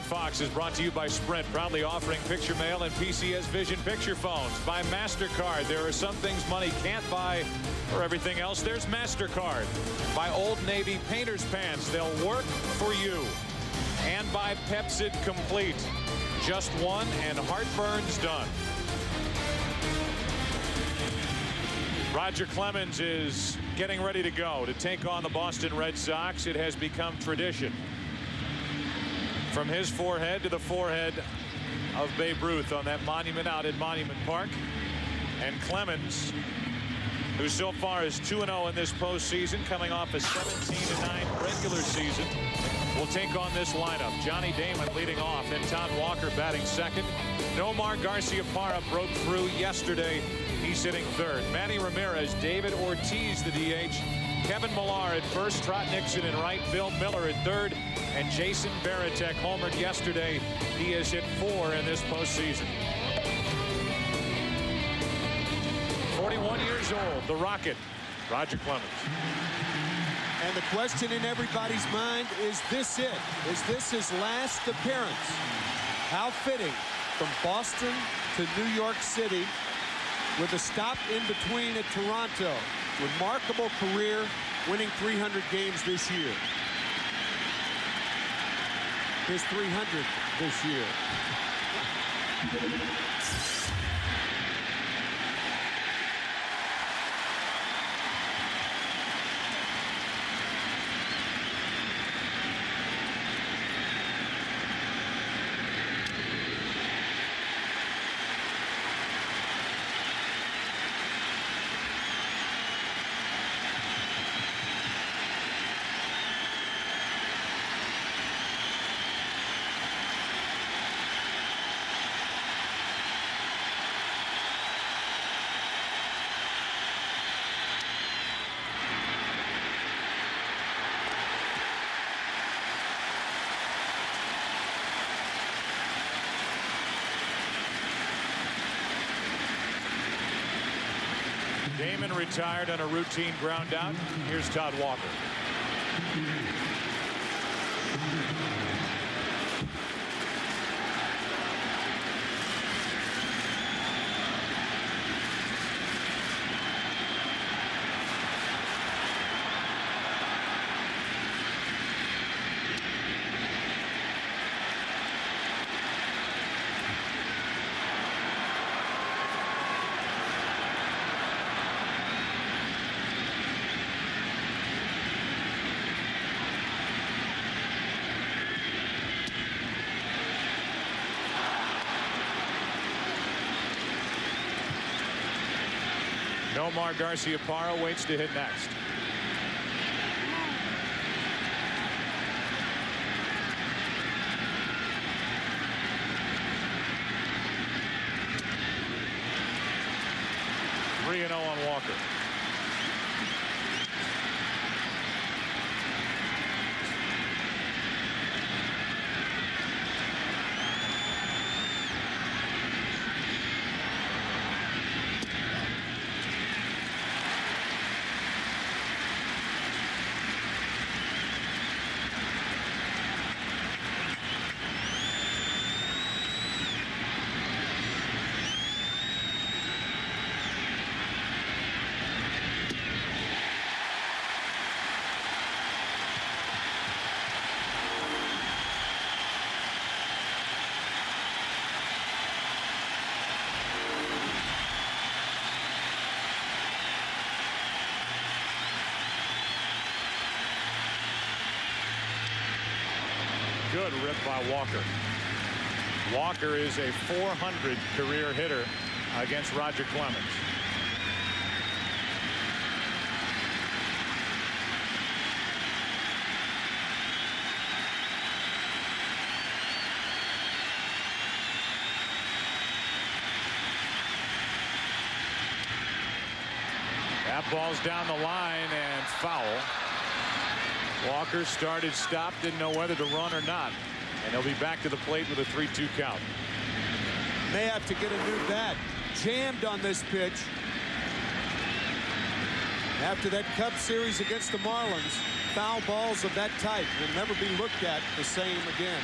Fox is brought to you by Sprint, proudly offering picture mail and PCS Vision picture phones. By MasterCard, there are some things money can't buy. For everything else, there's MasterCard. By Old Navy Painter's Pants, they'll work for you. And by Pepsid Complete. Just one and heartburn's done. Roger Clemens is getting ready to go to take on the Boston Red Sox. It has become tradition. From his forehead to the forehead of Babe Ruth on that monument out at Monument Park. And Clemens, who so far is 2-0 in this postseason, coming off a 17-9 regular season, will take on this lineup. Johnny Damon leading off, and Todd Walker batting second. Nomar Garciaparra broke through yesterday. He's hitting third. Manny Ramirez, David Ortiz, the DH. Kevin Millar at first, Trot Nixon in right, Bill Miller at third, and Jason Varitek homered yesterday. He has hit 4 in this postseason. 41 years old, the Rocket, Roger Clemens. And the question in everybody's mind, is this it? Is this his last appearance? How fitting, from Boston to New York City, with a stop in between at Toronto. Remarkable career, winning 300 games this year. His 300th this year. Damon retired on a routine ground out. Here's Todd Walker. Nomar Garciaparra waits to hit next. Three and 0 on Walker. Good rip by Walker. Walker is a .400 career hitter against Roger Clemens. That ball's down the line and foul. Walker started, stopped, didn't know whether to run or not. And he'll be back to the plate with a 3-2 count. May have to get a new bat. Jammed on this pitch. After that Cub series against the Marlins, foul balls of that type will never be looked at the same again.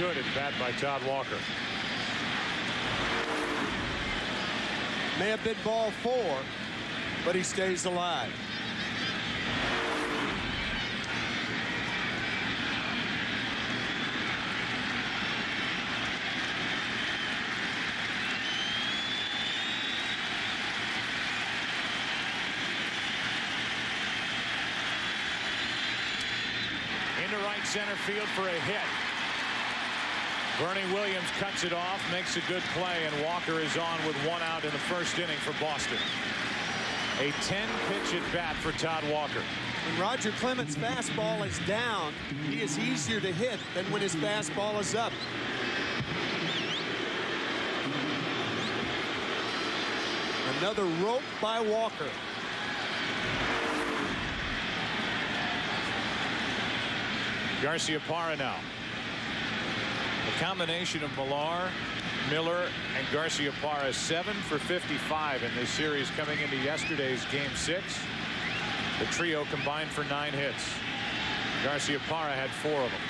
good at bat by Todd Walker. May have been ball 4, but he stays alive. Into right center field for a hit. Bernie Williams cuts it off, makes a good play, and Walker is on with 1 out in the first inning for Boston. A 10-pitch at bat for Todd Walker. When Roger Clemens' fastball is down, he is easier to hit than when his fastball is up. Another rope by Walker. Garciaparra now. A combination of Millar, Miller, and Garciaparra 7 for 55 in this series coming into yesterday's Game 6. The trio combined for 9 hits. Garciaparra had 4 of them.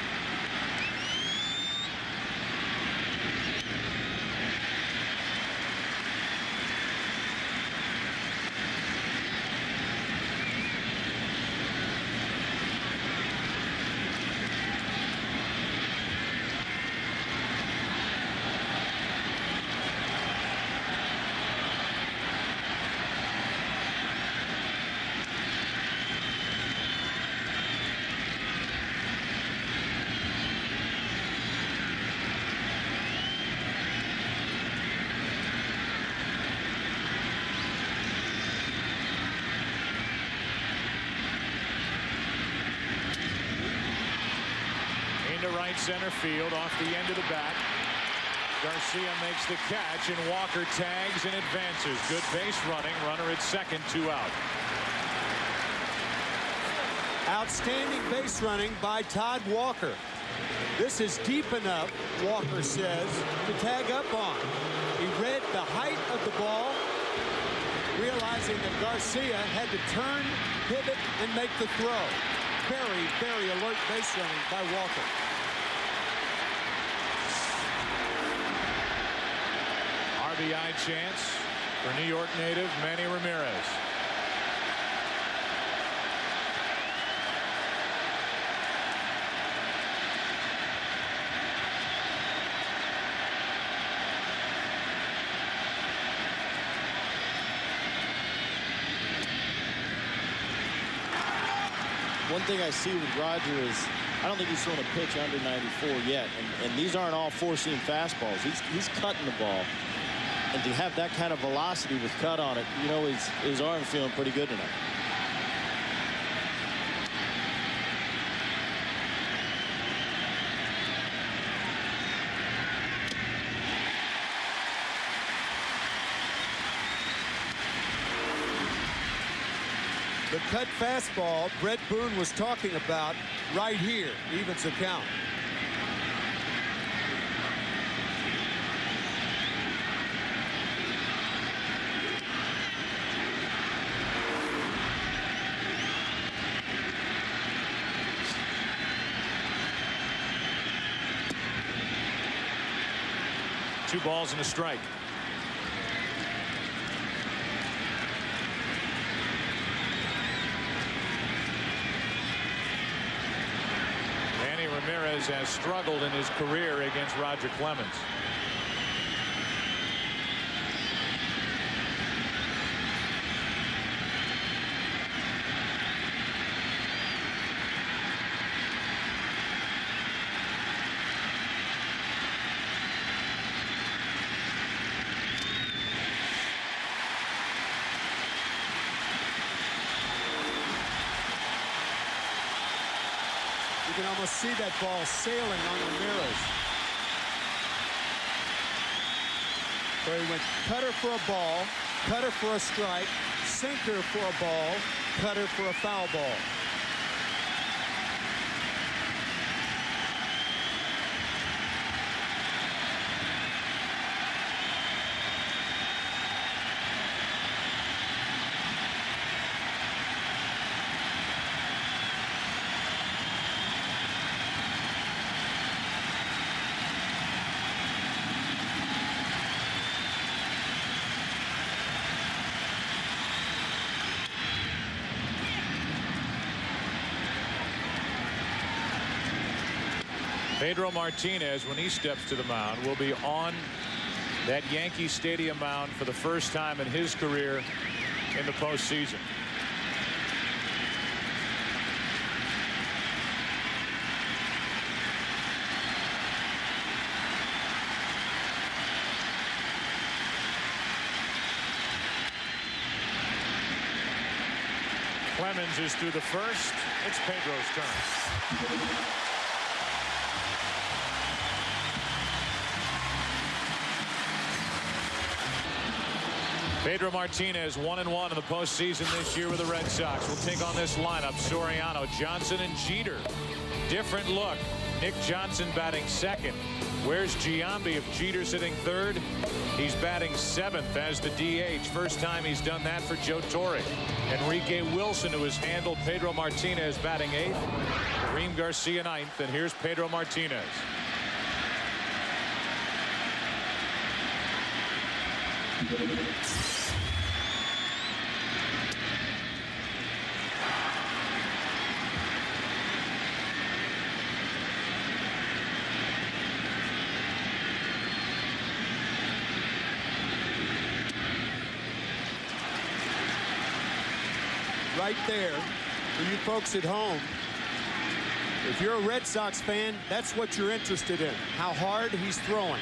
Right center field off the end of the bat. Garcia makes the catch, and Walker tags and advances. Good base running. Runner at second, 2 out. Outstanding base running by Todd Walker. This is deep enough, Walker says, to tag up on. He read the height of the ball, realizing that Garcia had to turn, pivot, and make the throw. Very, very alert base running by Walker. RBI chance for New York native Manny Ramirez. One thing I see with Roger is I don't think he's thrown a pitch under 94 yet, and these aren't all four-seam fastballs. He's cutting the ball. And to have that kind of velocity with cut on it, you know, his arm's feeling pretty good tonight. The cut fastball Brett Boone was talking about right here evens the count. Two balls and a strike. Manny Ramirez has struggled in his career against Roger Clemens. You can almost see that ball sailing on Ramirez. So he went cutter for a ball, cutter for a strike, sinker for a ball, cutter for a foul ball. Pedro Martinez, when he steps to the mound, will be on that Yankee Stadium mound for the first time in his career in the postseason. Clemens is through the first. It's Pedro's turn. Pedro Martinez 1-1 in the postseason this year with the Red Sox. Will take on this lineup: Soriano, Johnson, and Jeter. Different look. Nick Johnson batting second. Where's Giambi if Jeter's hitting third? He's batting seventh as the DH. First time he's done that for Joe Torre. Enrique Wilson, who has handled Pedro Martinez, batting eighth. Kareem Garcia ninth. And here's Pedro Martinez. Right there for you folks at home. If you're a Red Sox fan, that's what you're interested in, how hard he's throwing.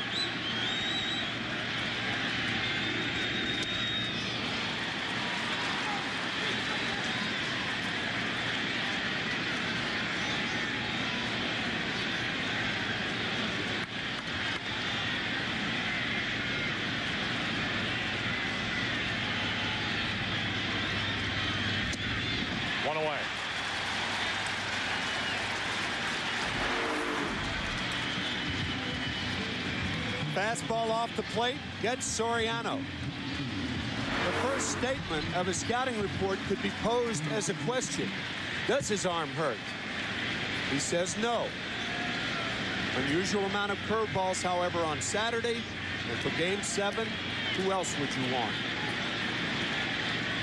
One away. Fastball off the plate, gets Soriano. The first statement of a scouting report could be posed as a question. Does his arm hurt? He says no. Unusual amount of curveballs, however, on Saturday. And for Game 7, who else would you want?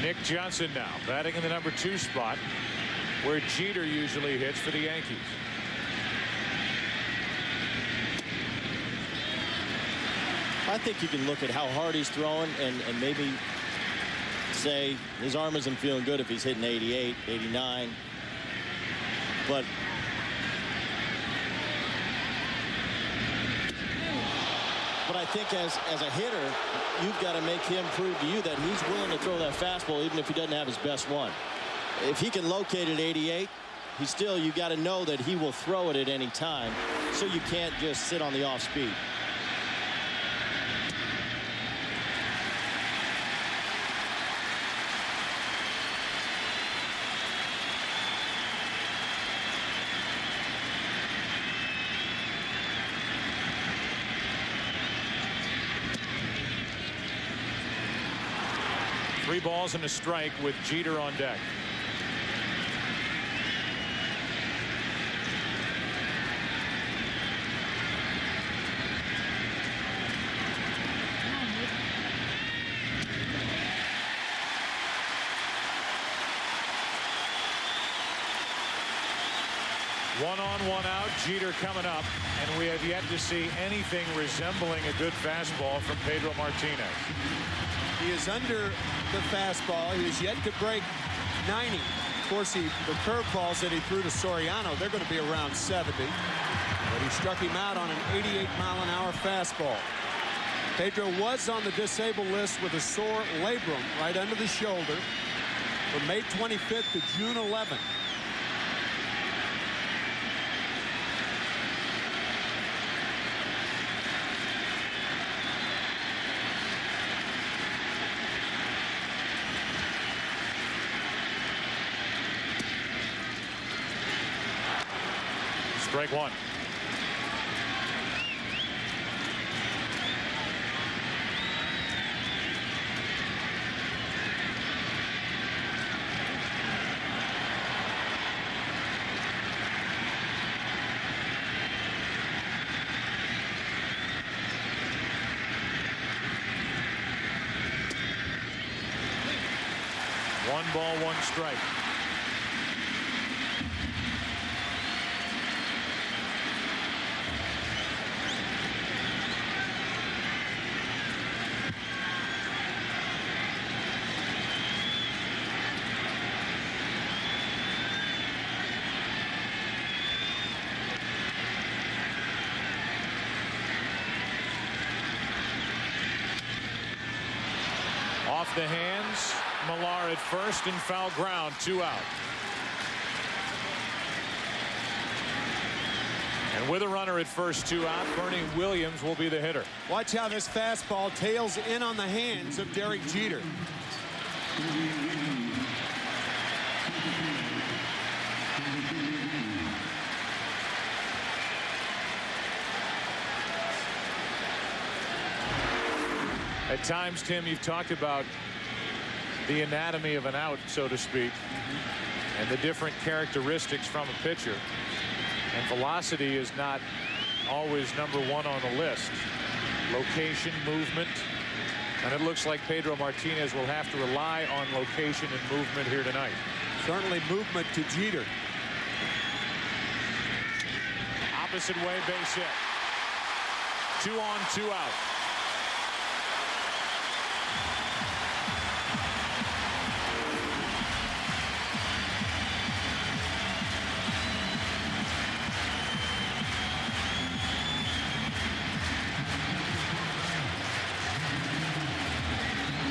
Nick Johnson now batting in the number 2 spot, where Jeter usually hits for the Yankees. I think you can look at how hard he's throwing and maybe say his arm isn't feeling good if he's hitting 88, 89. But I think as a hitter, you've got to make him prove to you that he's willing to throw that fastball even if he doesn't have his best one. If he can locate at 88, you got to know that he will throw it at any time, so you can't just sit on the off speed. Three balls and a strike with Jeter on deck. One on, one out. Jeter coming up, and we have yet to see anything resembling a good fastball from Pedro Martinez. He is under the fastball. He is yet to break 90. Of course, the curveballs that he threw to Soriano, they're going to be around 70. But he struck him out on an 88-mile-an-hour fastball. Pedro was on the disabled list with a sore labrum right under the shoulder from May 25th to June 11th. Strike one. One ball, one strike. Off the hands. Millar at first and foul ground. 2 out. And with a runner at first, 2 out, Bernie Williams will be the hitter. Watch how this fastball tails in on the hands of Derek Jeter. At times, Tim, you've talked about the anatomy of an out, so to speak, and the different characteristics from a pitcher. And velocity is not always #1 on the list. Location, movement, and it looks like Pedro Martinez will have to rely on location and movement here tonight. Certainly movement to Jeter. Opposite way, base hit. 2 on, 2 out.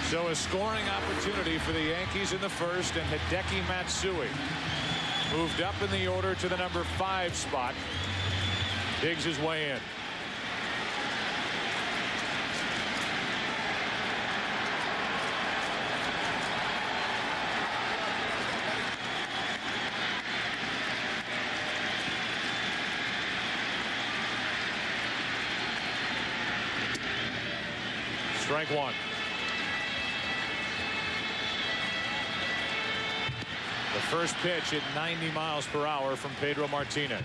So a scoring opportunity for the Yankees in the first, and Hideki Matsui moved up in the order to the #5 spot. Digs his way in. Strike 1. The first pitch at 90 miles per hour from Pedro Martinez.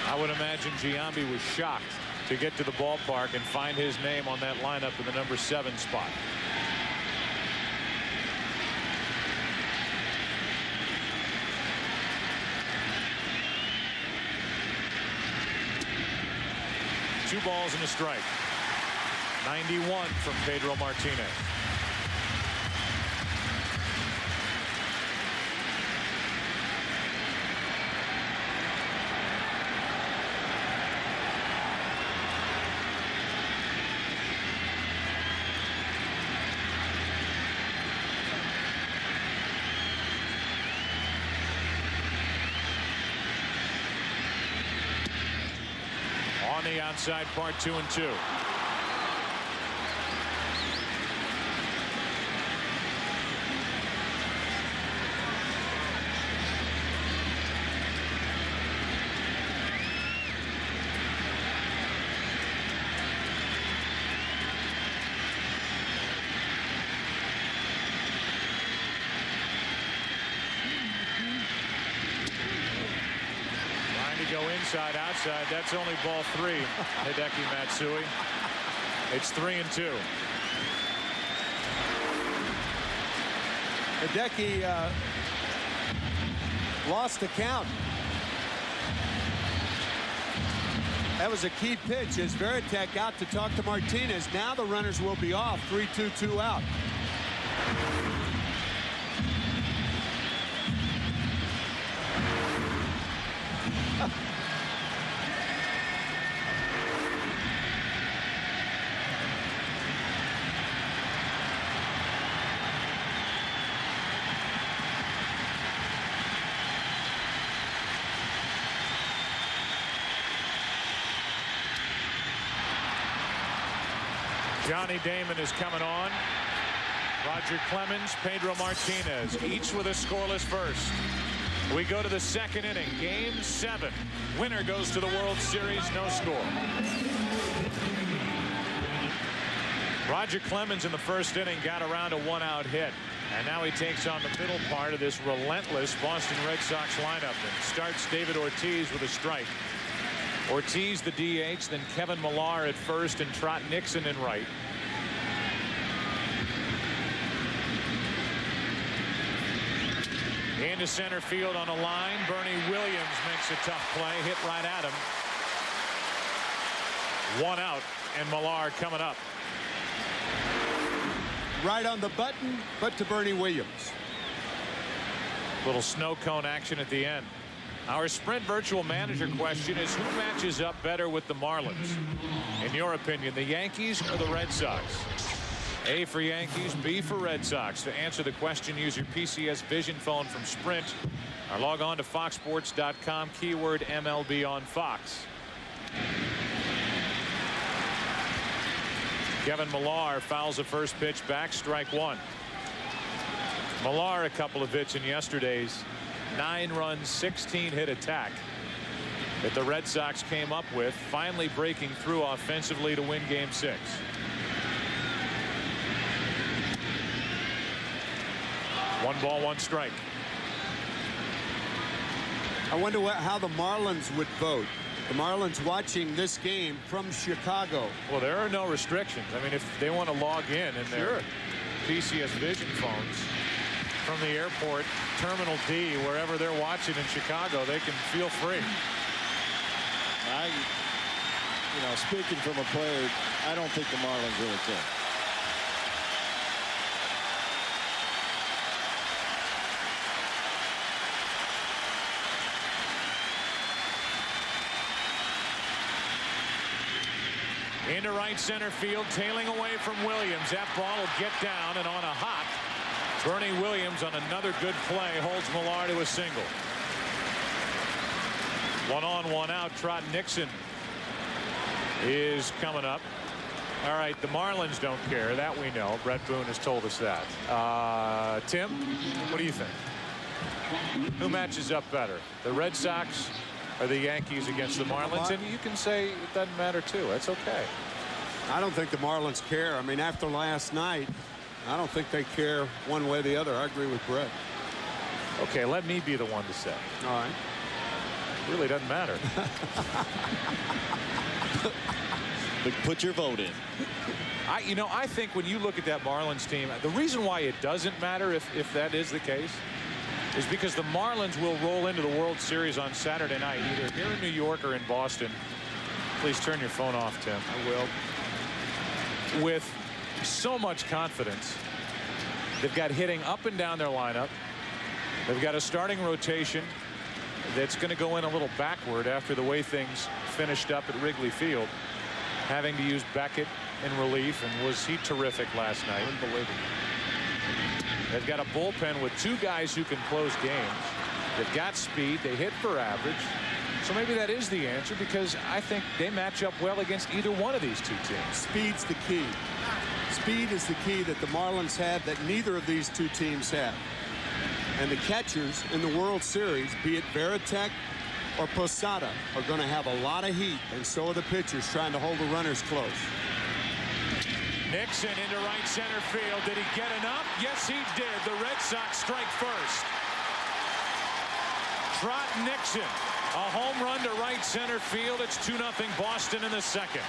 I would imagine Giambi was shocked to get to the ballpark and find his name on that lineup in the #7 spot. Two balls and a strike. 91 from Pedro Martinez. On the outside part, 2-2. Go inside, outside. That's only ball 3. Hideki Matsui. It's 3-2. Hideki lost the count. That was a key pitch as Veritek out to talk to Martinez. Now the runners will be off. 3-2, 2 out. Johnny Damon is coming on. Roger Clemens, Pedro Martinez, each with a scoreless first. We go to the second inning, game 7. Winner goes to the World Series, no score. Roger Clemens in the first inning got around a 1-out hit. And now he takes on the middle part of this relentless Boston Red Sox lineup and starts David Ortiz with a strike. Ortiz the DH, then Kevin Millar at first and Trot Nixon in right. Into center field on a line. Bernie Williams makes a tough play, hit right at him. 1 out. and Millar coming up. Right on the button, but to Bernie Williams. Little snow cone action at the end. Our Sprint Virtual Manager question is, who matches up better with the Marlins? In your opinion, the Yankees or the Red Sox? A for Yankees, B for Red Sox. To answer the question, use your PCS Vision phone from Sprint or log on to foxsports.com, keyword MLB on Fox. Kevin Millar fouls the first pitch back, strike one. Millar a couple of hits in yesterday's 9-run, 16-hit attack that the Red Sox came up with, finally breaking through offensively to win Game 6. One ball, one strike. I wonder how the Marlins would vote. The Marlins watching this game from Chicago. Well, there are no restrictions. I mean, if they want to log in their PCS Vision phones from the airport, Terminal D, wherever they're watching in Chicago, they can feel free. Speaking from a player, I don't think the Marlins really care. Into right center field, tailing away from Williams. That ball will get down, and on a hop, Bernie Williams on another good play holds Millar to a single. 1 on, 1 out. Trot Nixon is coming up. All right, the Marlins don't care. That we know. Brett Boone has told us that. Tim, what do you think? Who matches up better? The Red Sox or the Yankees against the Marlins? And you can say it doesn't matter too. That's okay. I don't think the Marlins care. I mean, after last night, I don't think they care one way or the other. I agree with Brett. Okay, let me be the one to say. All right. It really doesn't matter. But put your vote in. I think when you look at that Marlins team, the reason why it doesn't matter if that is the case is because the Marlins will roll into the World Series on Saturday night, either here in New York or in Boston. Please turn your phone off, Tim. I will. With so much confidence. They've got hitting up and down their lineup. They've got a starting rotation that's going to go in a little backward after the way things finished up at Wrigley Field, having to use Beckett in relief, and was he terrific last night. Unbelievable. They've got a bullpen with 2 guys who can close games. They've got speed. They hit for average. So maybe that is the answer, because I think they match up well against either one of these two teams. Speed's the key. Speed is the key that the Marlins have that neither of these two teams have. And the catchers in the World Series, be it Veritek or Posada, are going to have a lot of heat, and so are the pitchers trying to hold the runners close. Nixon into right center field. Did he get enough? Yes, he did. The Red Sox strike first. Trot Nixon, a home run to right center field. It's 2-0 Boston in the second.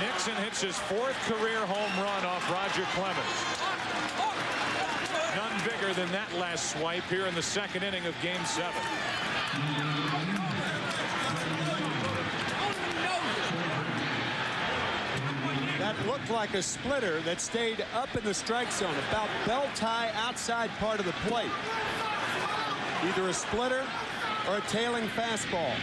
Nixon hits his 4th career home run off Roger Clemens. None bigger than that last swipe here in the second inning of Game 7. That looked like a splitter that stayed up in the strike zone, about belt high outside part of the plate. Either a splitter or a tailing fastball.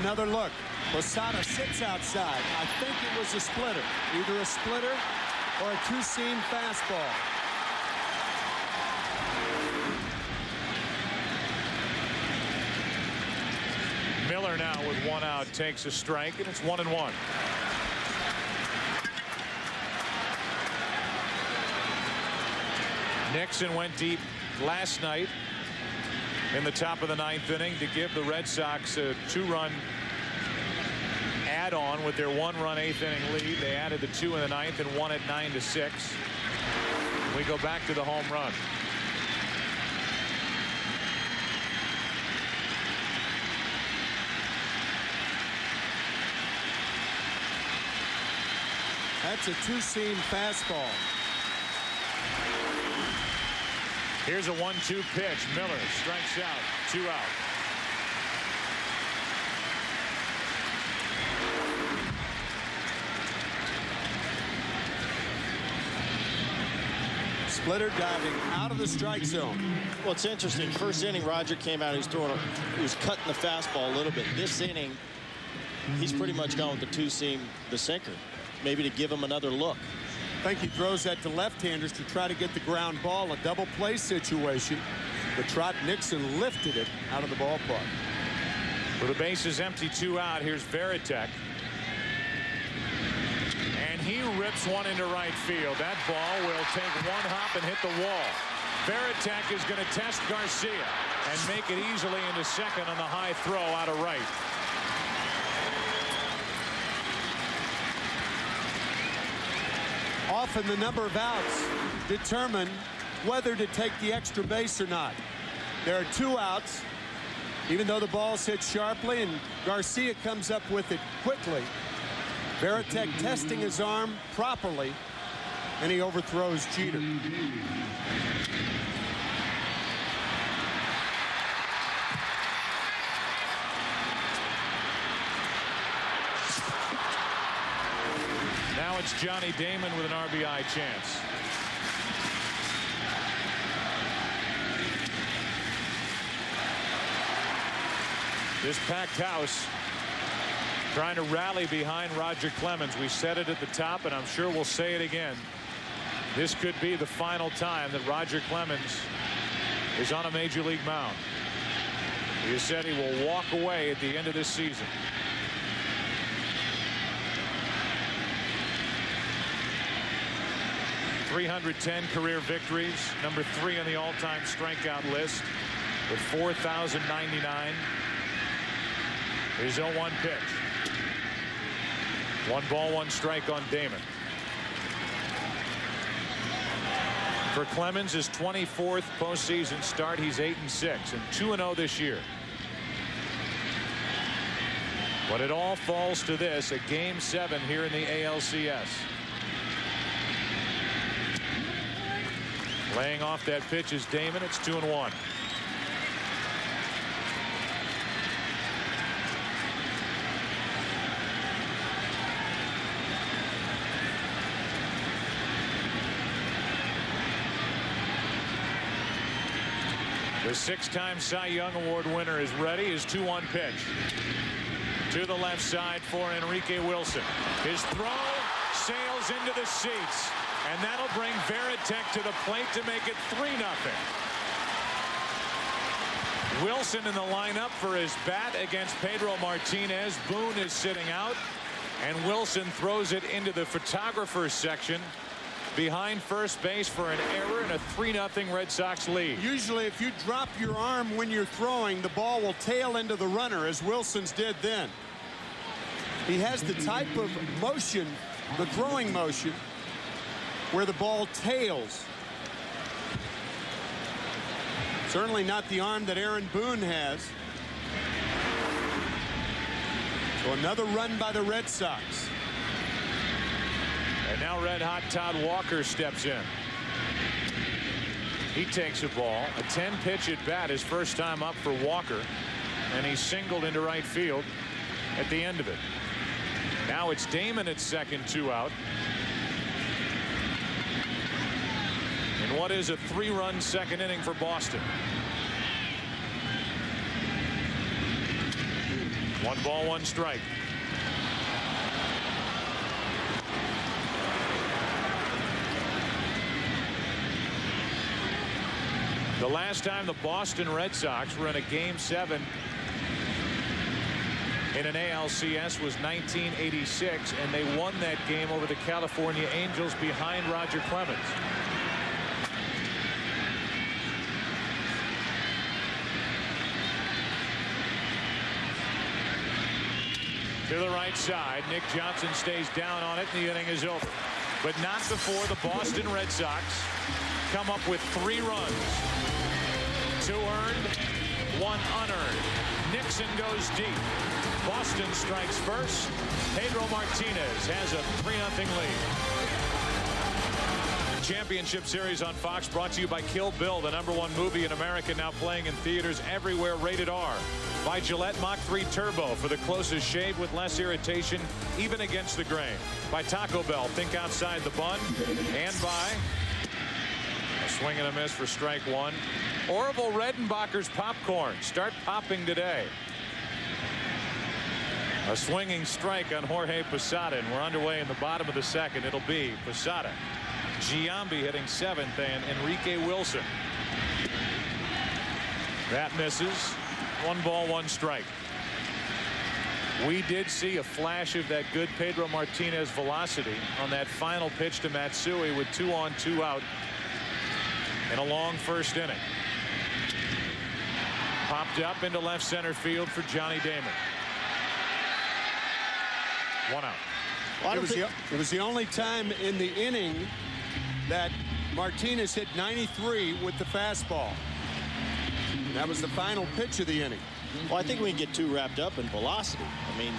Another look. Posada sits outside. I think it was a splitter. Either a splitter or a two-seam fastball. Miller now with 1 out takes a strike, and it's 1-1. Nixon went deep last night in the top of the 9th inning to give the Red Sox a 2-run add-on with their 1-run 8th inning lead. They added the 2 in the 9th and won it 9-6. We go back to the home run. That's a two-seam fastball. Here's a 1-2 pitch. Miller strikes out. 2 out. Splitter diving out of the strike zone. Well, it's interesting. First inning, Roger came out. He was cutting the fastball a little bit. This inning, he's pretty much gone with the two-seam, the sinker, maybe to give him another look. I think he throws that to left-handers to try to get the ground ball, a double play situation. But Trot Nixon lifted it out of the ballpark. With the bases empty, 2 out, here's Varitek. And he rips one into right field. That ball will take one hop and hit the wall. Varitek is going to test Garcia and make it easily into second on the high throw out of right. Often the number of outs determine whether to take the extra base or not. There are 2 outs, even though the ball's hit sharply, and Garcia comes up with it quickly. Varitek testing his arm properly, and he overthrows Jeter. Now it's Johnny Damon with an RBI chance. This packed house trying to rally behind Roger Clemens. We said it at the top, and I'm sure we'll say it again. This could be the final time that Roger Clemens is on a major league mound. He has said he will walk away at the end of this season. .310 career victories, number 3 on the all-time strikeout list with 4,099. His 0-1 pitch. 1 ball, 1 strike on Damon. For Clemens, his 24th postseason start, he's 8-6 and 2-0 this year. But it all falls to this, a Game 7 here in the ALCS. Laying off that pitch is Damon. It's 2-1. The 6-time Cy Young Award winner is ready. His 2-1 pitch to the left side for Enrique Wilson. His throw sails into the seats, and that'll bring Varitek to the plate to make it 3-0. Wilson in the lineup for his bat against Pedro Martinez. Boone is sitting out, and Wilson throws it into the photographer's section behind first base for an error and a 3-0 Red Sox lead. Usually if you drop your arm when you're throwing, the ball will tail into the runner, as Wilson's did then. He has the type of motion, the throwing motion, where the ball tails. Certainly not the arm that Aaron Boone has. So another run by the Red Sox. And now red-hot Todd Walker steps in. He takes a ball, a 10-pitch at bat, his first time up for Walker, and he's singled into right field at the end of it. Now it's Damon at second, 2 out. In what is a 3-run second inning for Boston. 1 ball, 1 strike. The last time the Boston Red Sox were in a Game 7 in an ALCS was 1986, and they won that game over the California Angels behind Roger Clemens. To the right side, Nick Johnson stays down on it, and the inning is over. But not before the Boston Red Sox come up with 3 runs. 2 earned, 1 unearned. Nixon goes deep. Boston strikes first. Pedro Martinez has a 3-0 lead. Championship Series on Fox, brought to you by Kill Bill, the #1 movie in America, now playing in theaters everywhere. Rated R. By Gillette Mach 3 Turbo for the closest shave with less irritation, even against the grain. By Taco Bell, think outside the bun. And by a swing and a miss for strike one. Orville Redenbacher's popcorn. Start popping today. A swinging strike on Jorge Posada, and we're underway in the bottom of the second. It'll be Posada, Giambi hitting 7th, and Enrique Wilson. That misses. 1 ball, 1 strike. We did see a flash of that good Pedro Martinez velocity on that final pitch to Matsui with 2 on, 2 out in a long first inning. Popped up into left center field for Johnny Damon. 1 out. Well, it was the only time in the inning that Martinez hit 93 with the fastball. That was the final pitch of the inning. Well, I think we can get too wrapped up in velocity. I mean,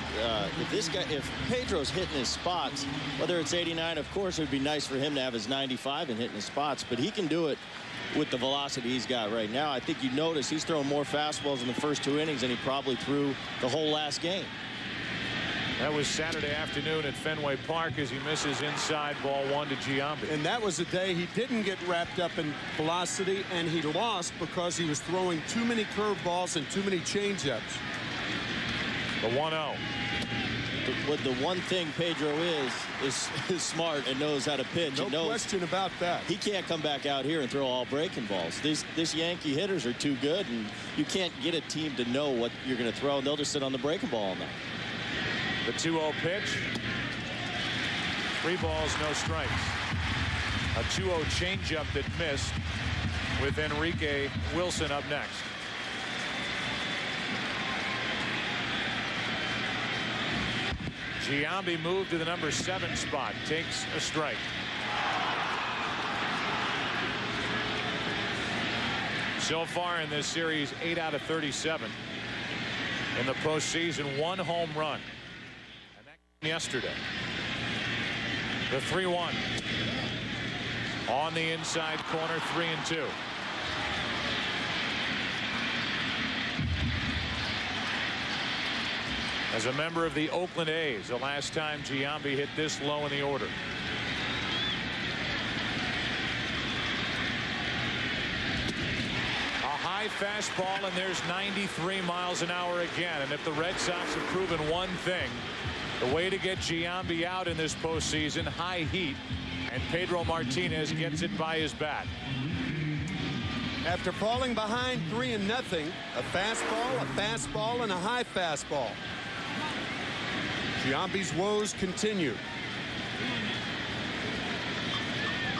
if Pedro's hitting his spots, whether it's 89, of course, it would be nice for him to have his 95 and hitting his spots, but he can do it with the velocity he's got right now. I think you notice he's throwing more fastballs in the first 2 innings than he probably threw the whole last game. That was Saturday afternoon at Fenway Park as he misses inside, ball 1 to Giambi. And that was a day he didn't get wrapped up in velocity, and he lost because he was throwing too many curveballs and too many changeups. The 1-0. The one thing Pedro is smart and knows how to pitch. No question about that. He can't come back out here and throw all breaking balls. This Yankee hitters are too good, and you can't get a team to know what you're going to throw, and they'll just sit on the breaking ball all night. The 2-0 pitch. 3 balls, no strikes. A 2-0 changeup that missed, with Enrique Wilson up next. Giambi moved to the number 7 spot, takes a strike. So far in this series, 8 out of 37 in the postseason. 1 home run. Yesterday. The 3-1 on the inside corner, 3-2. As a member of the Oakland A's, the last time Giambi hit this low in the order. A high fastball, and there's 93 miles an hour again. And if the Red Sox have proven one thing, the way to get Giambi out in this postseason, high heat, and Pedro Martinez gets it by his bat. After falling behind 3-0, a fastball, and a high fastball. Giambi's woes continue.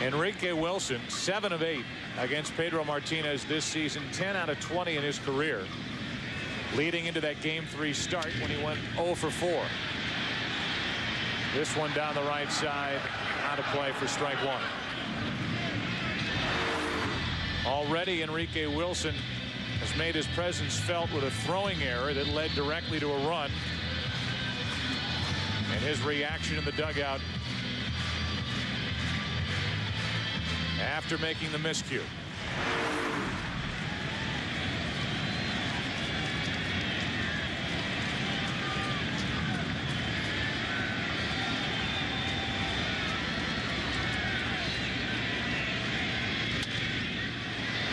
Enrique Wilson, 7 of 8 against Pedro Martinez this season, 10 out of 20 in his career, leading into that Game 3 start when he went 0 for 4. This one down the right side, out of play for strike 1. Already Enrique Wilson has made his presence felt with a throwing error that led directly to a run. And his reaction in the dugout after making the miscue.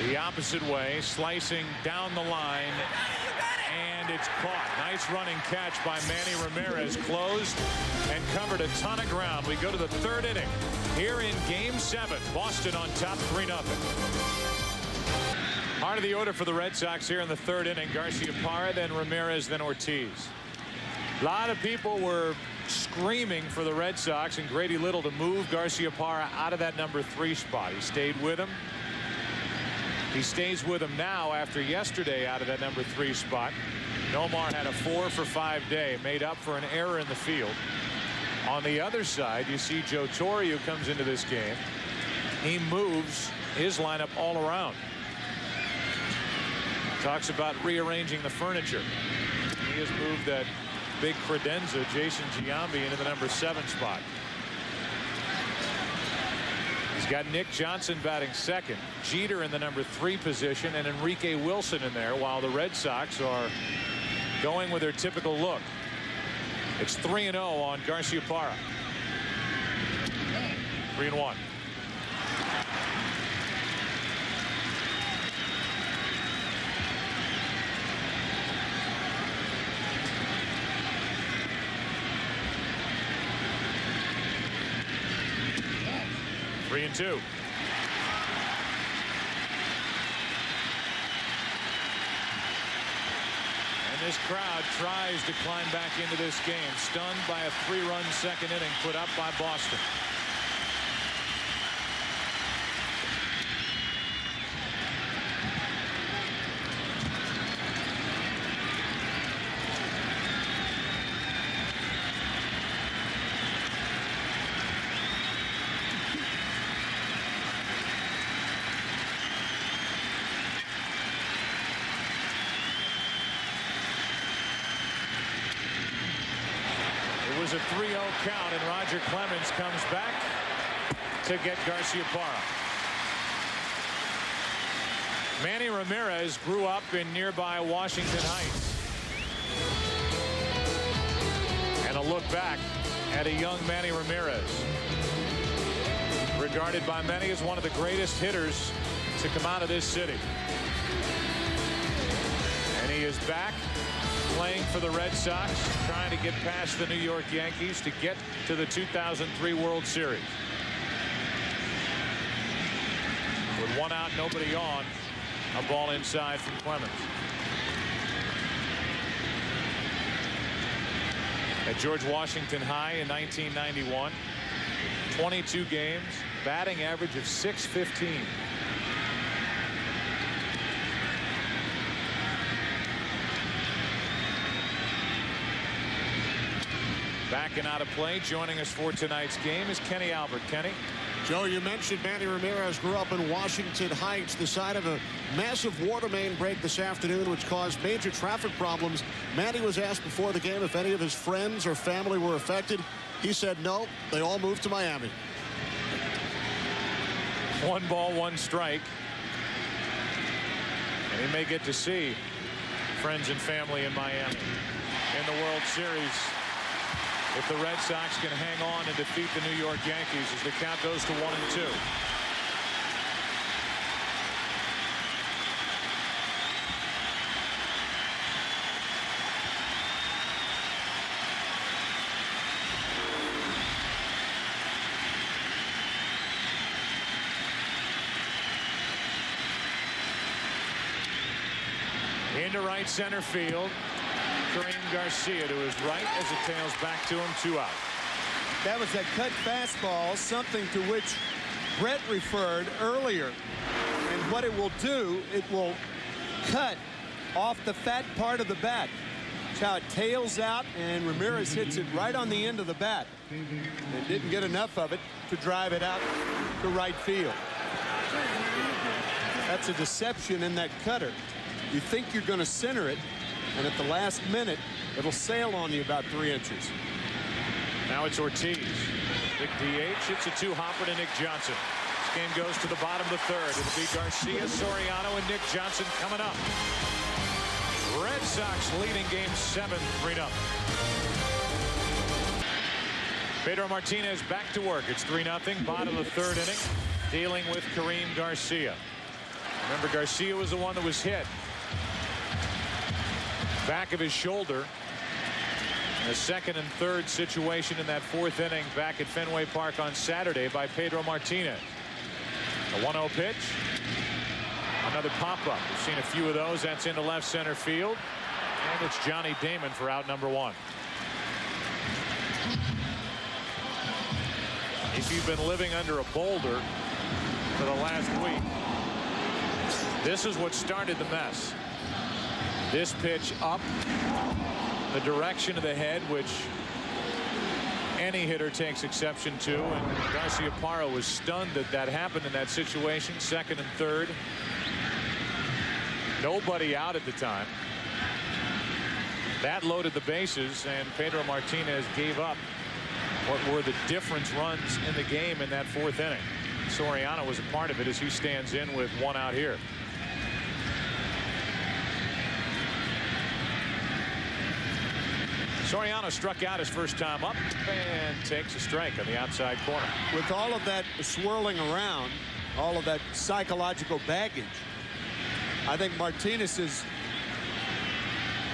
The opposite way, slicing down the line, and it's caught. Nice running catch by Manny Ramirez. Closed and covered a ton of ground. We go to the 3rd inning here in Game 7. Boston on top 3-0. Heart of the order for the Red Sox here in the 3rd inning. Garciaparra, then Ramirez, then Ortiz. A lot of people were screaming for the Red Sox and Grady Little to move Garciaparra out of that number 3 spot. He stayed with him. He stays with him now after yesterday out of that number 3 spot. Nomar had a 4 for 5 day, made up for an error in the field. On the other side, you see Joe Torre, who comes into this game. He moves his lineup all around. Talks about rearranging the furniture. He has moved that big credenza, Jason Giambi, into the number 7 spot. He's got Nick Johnson batting second, Jeter in the number 3 position, and Enrique Wilson in there, while the Red Sox are going with their typical look. It's 3-0 on Garciaparra. 3-1. Three and 2. And this crowd tries to climb back into this game, stunned by a 3-run second inning put up by Boston. A 3-0 count, and Roger Clemens comes back to get Garciaparra. Manny Ramirez grew up in nearby Washington Heights. And a look back at a young Manny Ramirez, regarded by many as one of the greatest hitters to come out of this city. And he is back playing for the Red Sox, trying to get past the New York Yankees to get to the 2003 World Series. With 1 out, nobody on, a ball inside from Clemens. At George Washington High in 1991, 22 games, batting average of .615. Back and out of play, joining us for tonight's game is Kenny Albert. Kenny. Joe, you mentioned Manny Ramirez grew up in Washington Heights, the site of a massive water main break this afternoon, which caused major traffic problems. Manny was asked before the game if any of his friends or family were affected. He said no, they all moved to Miami. 1 ball, 1 strike. And he may get to see friends and family in Miami in the World Series if the Red Sox can hang on and defeat the New York Yankees as the count goes to 1-2. Into right center field. Kareem Garcia to his right as it tails back to him, 2 out. That was a cut fastball, something to which Brett referred earlier. And what it will do, it will cut off the fat part of the bat. That's how it tails out, and Ramirez hits it right on the end of the bat. And didn't get enough of it to drive it out to right field. That's a deception in that cutter. You think you're going to center it, and at the last minute, it'll sail on you about 3 inches. Now it's Ortiz. Big DH. It's a 2-hopper to Nick Johnson. This game goes to the bottom of the 3rd. It'll be Garcia, Soriano, and Nick Johnson coming up. Red Sox leading game 7, 3-0. Pedro Martinez back to work. It's 3-0. Bottom of the 3rd inning. Dealing with Kareem Garcia. Remember, Garcia was the one that was hit. Back of his shoulder. A 2nd and 3rd situation in that 4th inning back at Fenway Park on Saturday by Pedro Martinez. A 1-0 pitch. Another pop-up. We've seen a few of those. That's into left center field. And it's Johnny Damon for out number 1. If you've been living under a boulder for the last week, this is what started the mess. This pitch up the direction of the head, which any hitter takes exception to, and Garciaparra was stunned that that happened in that situation. 2nd and 3rd. Nobody out at the time. That loaded the bases, and Pedro Martinez gave up what were the difference runs in the game in that 4th inning. Soriano was a part of it as he stands in with one out here. Soriano struck out his first time up and takes a strike on the outside corner. With all of that swirling around, all of that psychological baggage, I think Martinez's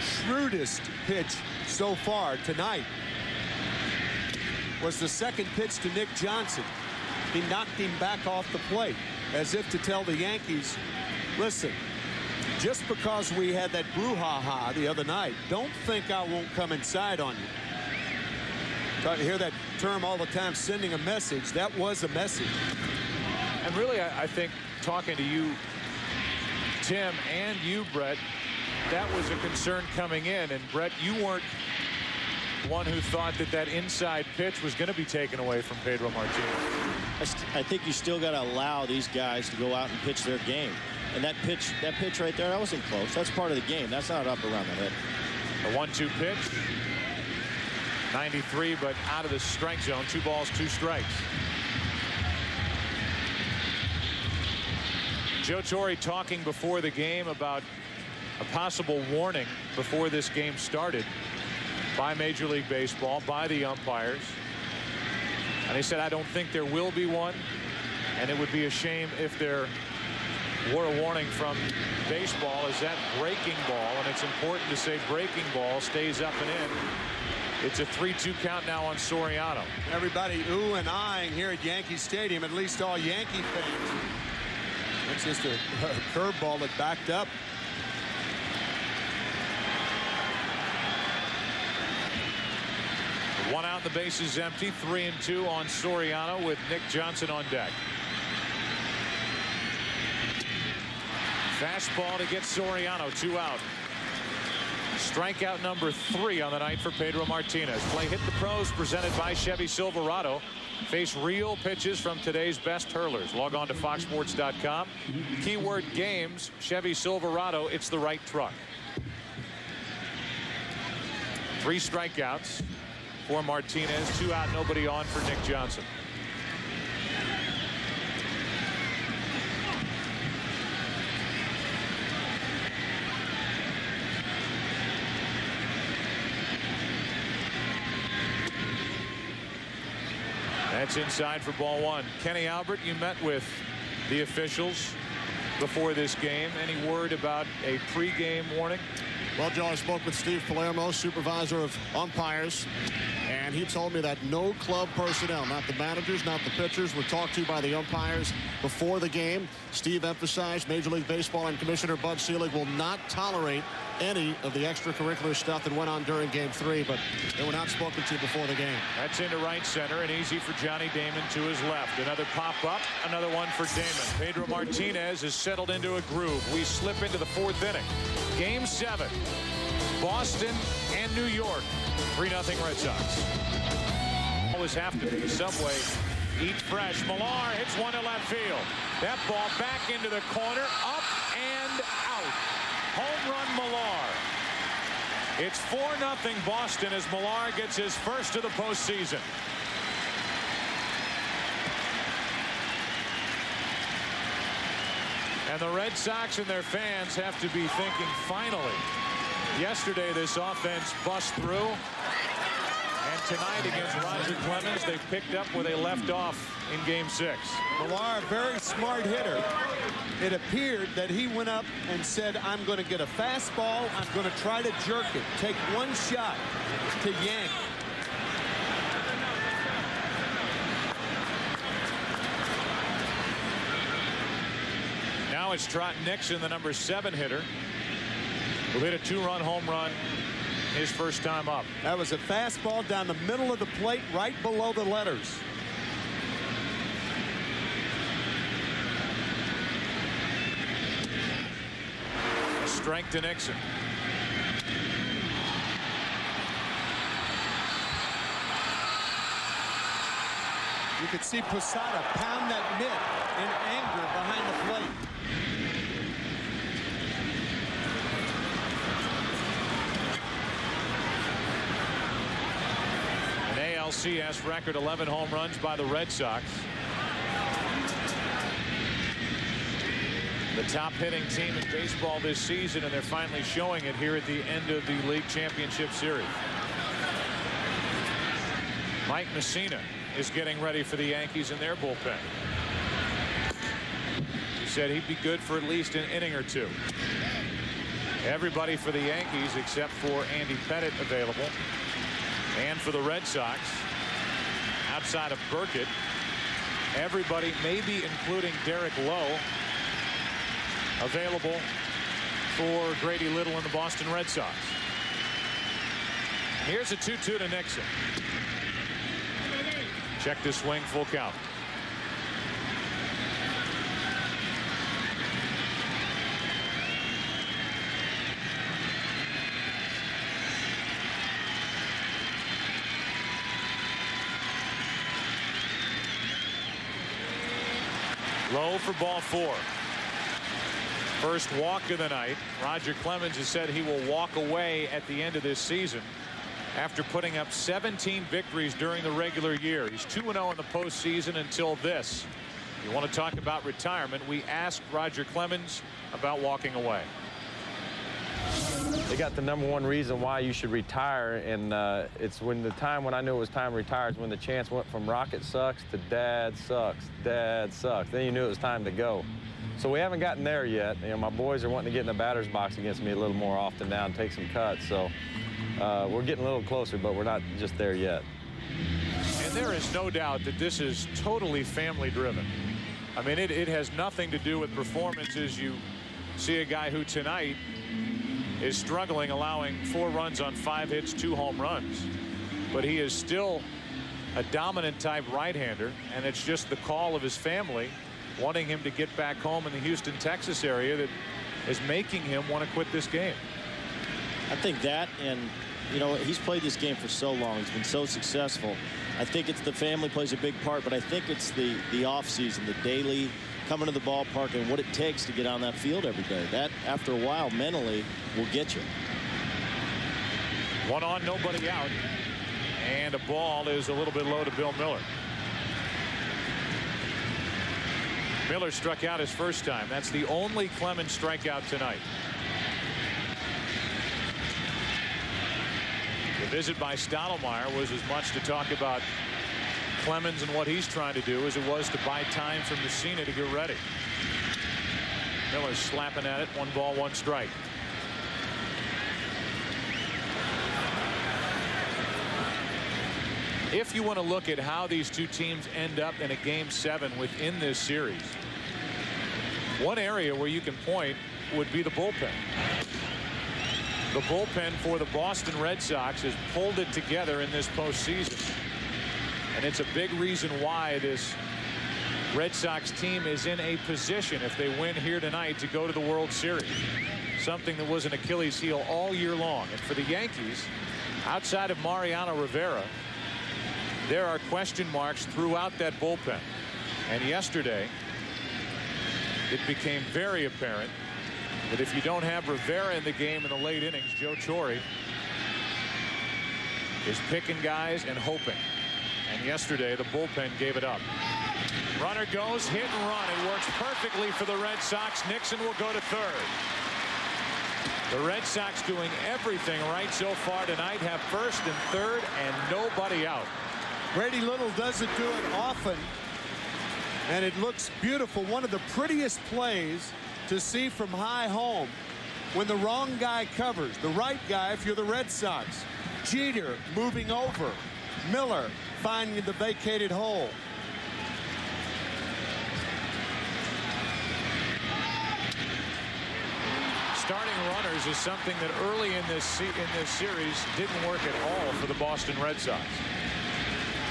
shrewdest pitch so far tonight was the second pitch to Nick Johnson. He knocked him back off the plate as if to tell the Yankees, listen, just because we had that brouhaha the other night, don't think I won't come inside on you. I hear that term all the time, sending a message. That was a message. And really, I think talking to you, Tim, and you, Brett, that was a concern coming in. And Brett, you weren't one who thought that that inside pitch was going to be taken away from Pedro Martinez. I think you still got to allow these guys to go out and pitch their game. And that pitch right there, that wasn't close. That's part of the game. That's not up around the head. A 1-2 pitch. 93, but out of the strike zone. 2 balls, 2 strikes. Joe Torre talking before the game about a possible warning before this game started by Major League Baseball, by the umpires. And he said, I don't think there will be one. And it would be a shame if there were a warning from baseball, as that breaking ball, and it's important to say breaking ball, stays up and in. It's a 3-2 count now on Soriano. Everybody ooh and eyeing here at Yankee Stadium, at least all Yankee fans. It's just a curveball that backed up. One out, the base is empty. 3-2 on Soriano with Nick Johnson on deck. Fastball to get Soriano, 2 out. Strikeout number 3 on the night for Pedro Martinez. Play Hit the Pros presented by Chevy Silverado. Face real pitches from today's best hurlers. Log on to foxsports.com. Keyword games, Chevy Silverado, it's the right truck. 3 strikeouts for Martinez, 2 out, nobody on for Nick Johnson. That's inside for ball 1. Kenny Albert, you met with the officials before this game. Any word about a pregame warning? Well, Joe, I spoke with Steve Palermo, supervisor of umpires, and he told me that no club personnel, not the managers, not the pitchers, were talked to by the umpires before the game. Steve emphasized Major League Baseball and Commissioner Bud Selig will not tolerate any of the extracurricular stuff that went on during Game 3, but they were not spoken to before the game. That's into right center and easy for Johnny Damon to his left. Another pop up, another one for Damon. Pedro Martinez is settled into a groove. We slip into the 4th inning. Game 7, Boston and New York. 3-0 Red Sox. Always have to be. Subway, eat fresh. Millar hits one to left field. That ball back into the corner, up and out. Home run Millar. It's 4-0 Boston as Millar gets his first of the postseason. And the Red Sox and their fans have to be thinking, finally. Yesterday, this offense bust through. And tonight against Roger Clemens, they picked up where they left off in Game 6. Millar, a very smart hitter. It appeared that he went up and said, I'm going to get a fastball. I'm going to try to jerk it. Take one shot to yank. Now it's Trot Nixon, the number 7 hitter, who hit a 2-run home run his first time up. That was a fastball down the middle of the plate, right below the letters. A strike to Nixon. You could see Posada pound that mitt in anger behind the plate. An ALCS record 11 home runs by the Red Sox. the top hitting team in baseball this season, and they're finally showing it here at the end of the league championship series. Mike Messina is getting ready for the Yankees in their bullpen. He said he'd be good for at least an inning or two. Everybody for the Yankees except for Andy Pettitte available, and for the Red Sox outside of Burkett, everybody, maybe including Derek Lowe, available for Grady Little and the Boston Red Sox. Here's a 2-2 to Nixon. Check the swing, full count. Low for ball 4. First walk of the night. Roger Clemens has said he will walk away at the end of this season after putting up 17 victories during the regular year. He's 2-0 in the postseason until this. You want to talk about retirement? We asked Roger Clemens about walking away. They got the #1 reason why you should retire, and it's when the time when I knew it was time to retire is when the chance went from Rocket sucks to Dad sucks, Dad sucks. Then you knew it was time to go. So we haven't gotten there yet. You know, my boys are wanting to get in the batter's box against me a little more often now and take some cuts. So we're getting a little closer, but we're not just there yet. And there is no doubt that this is totally family driven. I mean, it has nothing to do with performances. You see a guy who tonight is struggling, allowing 4 runs on 5 hits, 2 home runs. But he is still a dominant type right-hander, and it's just the call of his family wanting him to get back home in the Houston, Texas area that is making him want to quit this game. I think that, and you know, he's played this game for so long. He's been so successful. I think it's the family plays a big part, but I think it's the off season, the daily coming to the ballpark and what it takes to get on that field every day. That, after a while, mentally will get you. 1 on, nobody out, and a ball is a little bit low to Bill Miller. Miller struck out his first time. That's the only Clemens strikeout tonight. The visit by Stottlemyre was as much to talk about Clemens and what he's trying to do as it was to buy time for Messina to get ready. Miller slapping at it. 1 ball, 1 strike. If you want to look at how these two teams end up in a game 7 within this series, one area where you can point would be the bullpen. The bullpen for the Boston Red Sox has pulled it together in this postseason. And it's a big reason why this Red Sox team is in a position, if they win here tonight, to go to the World Series. Something that was an Achilles heel all year long. And for the Yankees, outside of Mariano Rivera, there are question marks throughout that bullpen. And yesterday, it became very apparent that if you don't have Rivera in the game in the late innings, Joe Torre is picking guys and hoping. And yesterday, the bullpen gave it up. Runner goes, hit and run. It works perfectly for the Red Sox. Nixon will go to third. The Red Sox doing everything right so far tonight. Have first and third and nobody out. Grady Little doesn't do it often, and it looks beautiful. One of the prettiest plays to see from high home when the wrong guy covers. The right guy if you're the Red Sox. Jeter moving over. Miller finding the vacated hole. Starting runners is something that early in this series didn't work at all for the Boston Red Sox.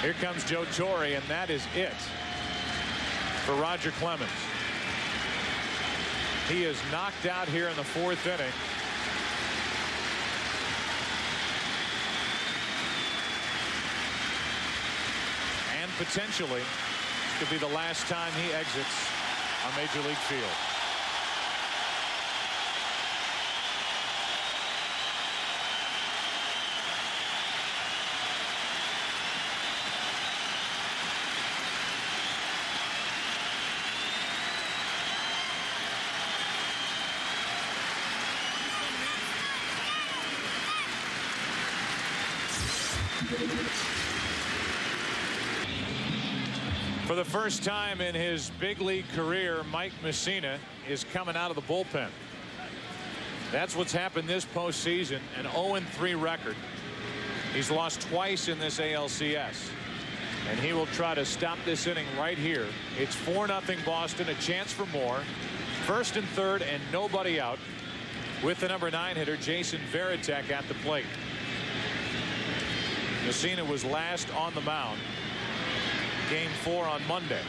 Here comes Joe Torre, and that is it for Roger Clemens. He is knocked out here in the 4th inning. And potentially could be the last time he exits a Major League field. For the first time in his big league career, Mike Mussina is coming out of the bullpen. That's what's happened this postseason. An 0-3 record. He's lost twice in this ALCS. And he will try to stop this inning right here. It's 4-0 Boston, a chance for more. First and third and nobody out with the number 9 hitter Jason Varitek at the plate. Mussina was last on the mound. Game 4 on Monday.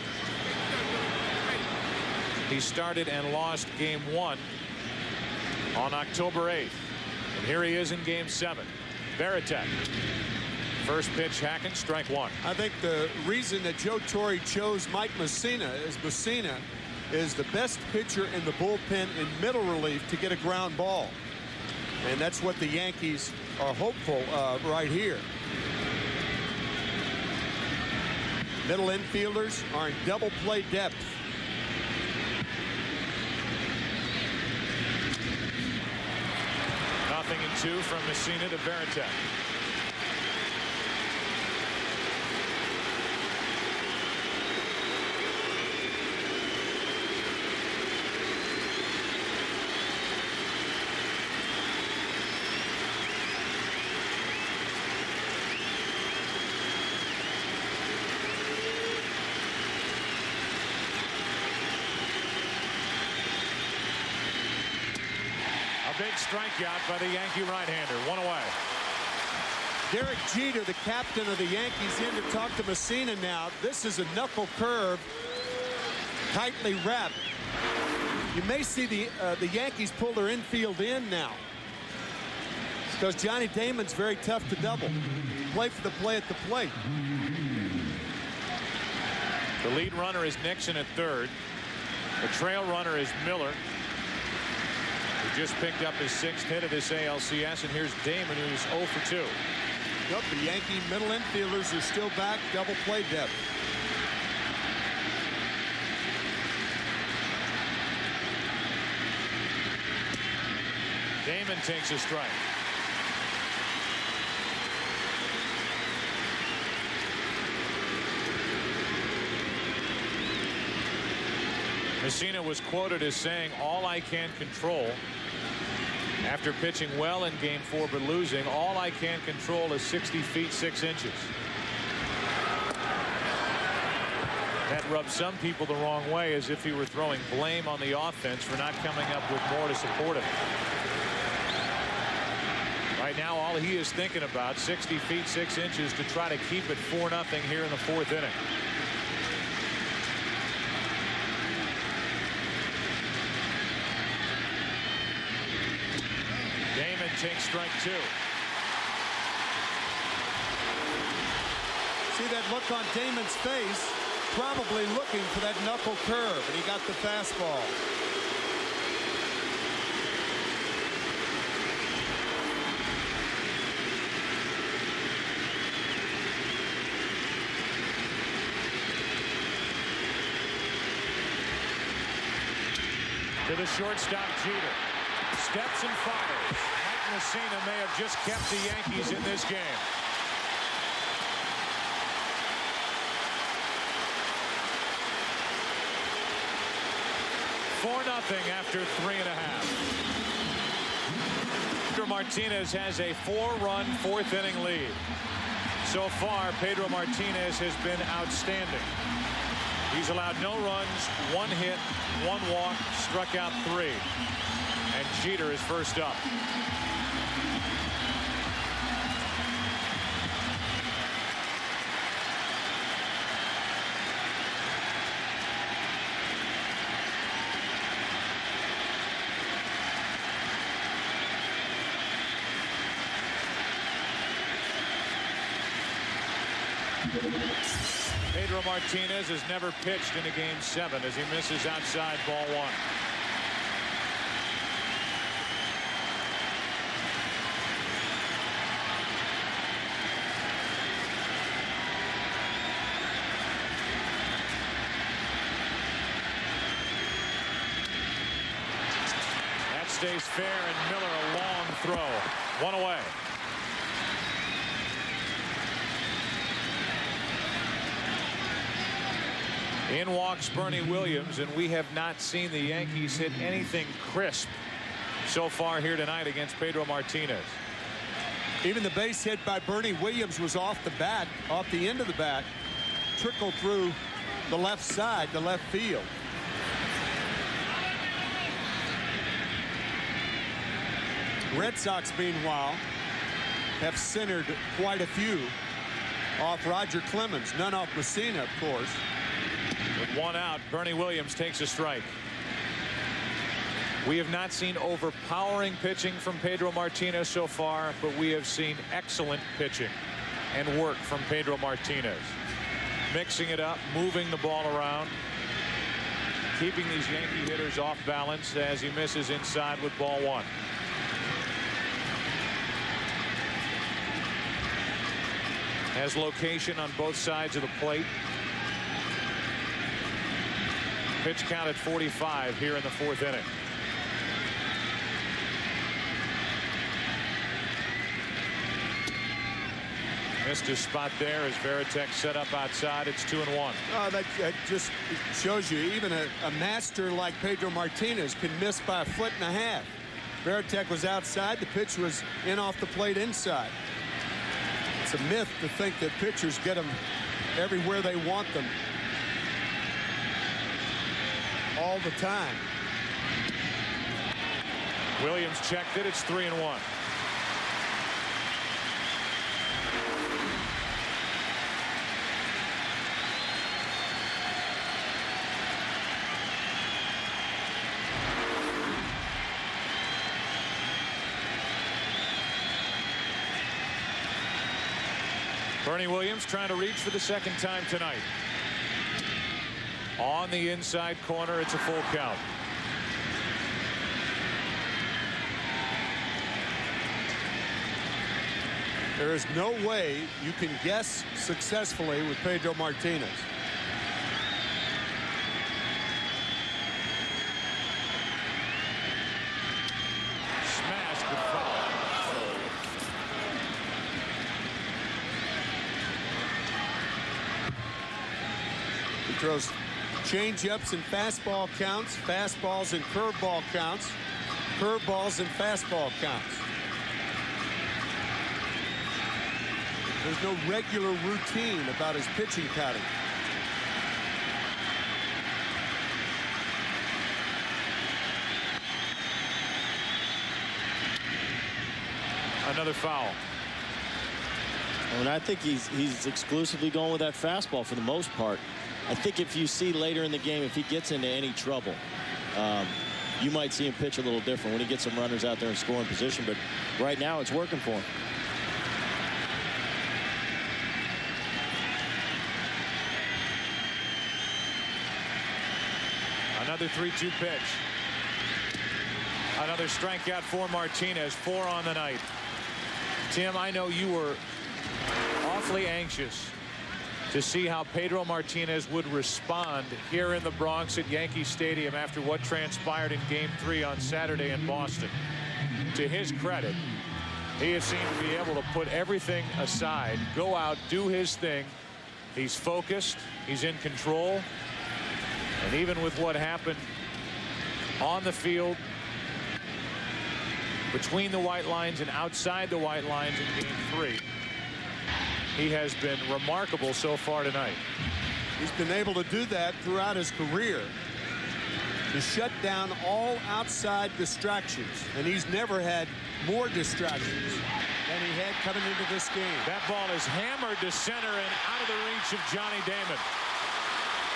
He started and lost Game 1 on October 8th. And here he is in Game 7. Varitek. First pitch, hacking, strike 1. I think the reason that Joe Torre chose Mike Mussina is the best pitcher in the bullpen in middle relief to get a ground ball. And that's what the Yankees are hopeful of right here. Middle infielders are in double play depth. Nothing in 2 from Mussina to Varitek. Big strikeout by the Yankee right-hander. 1 away. Derek Jeter, the captain of the Yankees, in to talk to Mussina now. This is a knuckle curve, tightly wrapped. You may see the Yankees pull their infield in now, because Johnny Damon's very tough to double. Play for the play at the plate. The lead runner is Nixon at third. The trail runner is Miller. He just picked up his 6th hit of this ALCS, and here's Damon, who's 0 for 2. Yep, the Yankee middle infielders are still back, double play depth. Damon takes a strike. Mussina was quoted as saying, "All I can control," after pitching well in Game 4 but losing, "all I can control is 60 feet 6 inches." That rubbed some people the wrong way, as if he were throwing blame on the offense for not coming up with more to support him. Right now, all he is thinking about, 60 feet 6 inches to try to keep it 4-0 here in the 4th inning. Damon takes strike 2. See that look on Damon's face, probably looking for that knuckle curve, and he got the fastball. To the shortstop, Jeter. Steps and fires. Mike Mussina may have just kept the Yankees in this game. Four nothing after 3.5. Pedro Martinez has a 4-run 4th inning lead. So far, Pedro Martinez has been outstanding. He's allowed no runs, 1 hit, 1 walk, struck out 3. And Jeter is first up. Pedro Martinez has never pitched in a Game 7 as he misses outside ball 1. That stays fair, and Miller a long throw. 1 away. In walks Bernie Williams, and we have not seen the Yankees hit anything crisp so far here tonight against Pedro Martinez. Even the base hit by Bernie Williams was off the bat, off the end of the bat, trickled through the left side, the left field. Red Sox, meanwhile, have centered quite a few off Roger Clemens, none off Messina, of course. With one out, Bernie Williams takes a strike. We have not seen overpowering pitching from Pedro Martinez so far, but we have seen excellent pitching and work from Pedro Martinez. Mixing it up, moving the ball around, keeping these Yankee hitters off balance as he misses inside with ball one. Has location on both sides of the plate. Pitch count at 45 here in the fourth inning. Missed his spot there as Varitek set up outside. It's 2-1. That just shows you even a master like Pedro Martinez can miss by 1.5 feet. Varitek was outside. The pitch was in off the plate inside. It's a myth to think that pitchers get them everywhere they want them all the time. Williams checked it. It's 3-1. Bernie Williams trying to reach for the second time tonight. On the inside corner, it's a full count. There is no way you can guess successfully with Pedro Martinez. Smashed with foul. He throws change-ups and fastball counts, fastballs and curveball counts, curveballs and fastball counts. There's no regular routine about his pitching pattern. Another foul. And I think he's exclusively going with that fastball for the most part. I think if you see later in the game, if he gets into any trouble, you might see him pitch a little different when he gets some runners out there in scoring position. But right now, it's working for him. Another 3-2 pitch. Another strikeout for Martinez. 4 on the night. Tim, I know you were awfully anxious to see how Pedro Martinez would respond here in the Bronx at Yankee Stadium after what transpired in Game 3 on Saturday in Boston. To his credit, he has seemed to be able to put everything aside, go out, do his thing. He's focused. He's in control. And even with what happened on the field, between the white lines and outside the white lines in Game 3, he has been remarkable so far tonight. He's been able to do that throughout his career, to shut down all outside distractions, and he's never had more distractions than he had coming into this game. That ball is hammered to center and out of the reach of Johnny Damon.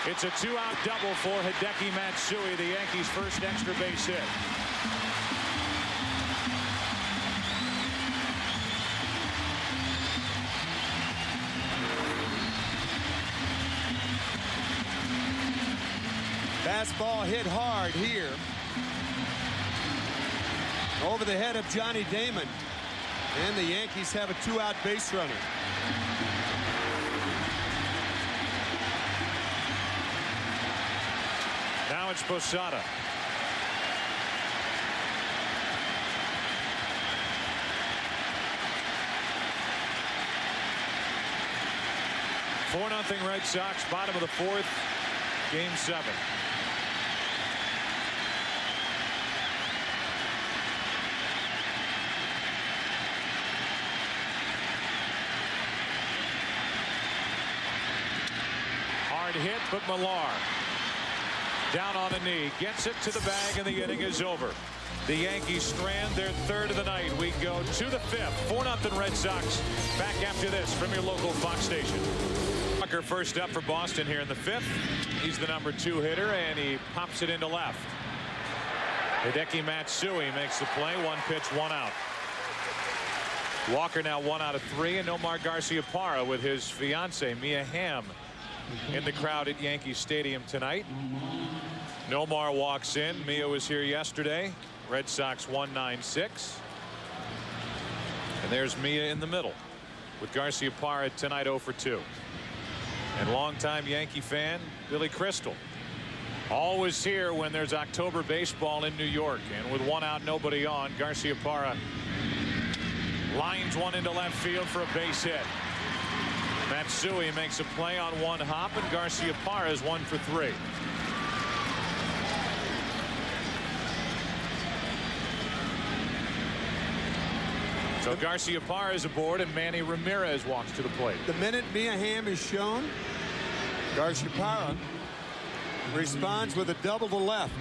It's a 2-out double for Hideki Matsui, the Yankees' first extra base hit. Fastball hit hard here over the head of Johnny Damon, and the Yankees have a 2-out base runner. Now it's Posada. (4-0) Red Sox, bottom of the fourth. Game 7. Hard hit, but Millar down on a knee, gets it to the bag, and the inning is over. The Yankees strand their third of the night. We go to the 5th. 4-0 Red Sox. Back after this from your local Fox station. Tucker first up for Boston here in the 5th. He's the number 2 hitter, and he pops it into left. Hideki Matsui makes the play. 1 pitch, 1 out. Walker now 1 out of 3, and Nomar Garciaparra with his fiance Mia Hamm in the crowd at Yankee Stadium tonight. Nomar walks in. Mia was here yesterday. Red Sox 1-9-6. And there's Mia in the middle with Garciaparra tonight 0 for 2. And longtime Yankee fan Billy Crystal always here when there's October baseball in New York. And with 1 out, nobody on, Garciaparra lines one into left field for a base hit. Matsui makes a play on 1 hop, and Garciaparra is 1 for 3. So Garciaparra is aboard, and Manny Ramirez walks to the plate. The minute Mia Hamm is shown, Garciaparra responds with a double to left.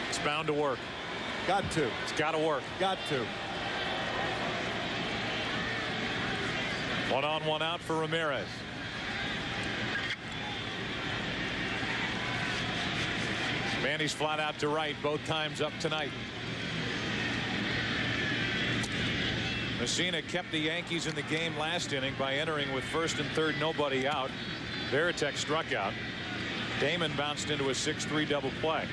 It's bound to work. Got to. It's got to work. Got to. 1 on, 1 out for Ramirez. Manny's flat out to right both times up tonight. Messina kept the Yankees in the game last inning by entering with 1st and 3rd, nobody out. Varitek struck out. Damon bounced into a 6-3 double play.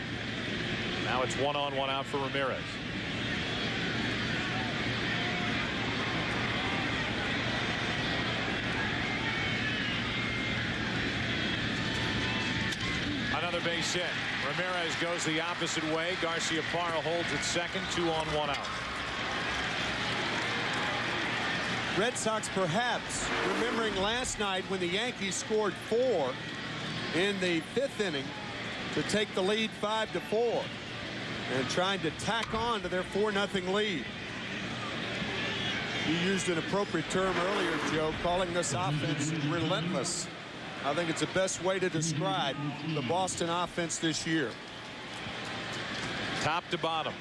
Now it's 1 on, 1 out for Ramirez. Another base hit. Ramirez goes the opposite way. Garciaparra holds at second. 2 on, 1 out. Red Sox perhaps remembering last night when the Yankees scored 4 in the 5th inning to take the lead 5-4 and trying to tack on to their 4-0 lead. You used an appropriate term earlier, Joe, calling this offense relentless. I think it's the best way to describe the Boston offense this year. Top to bottom.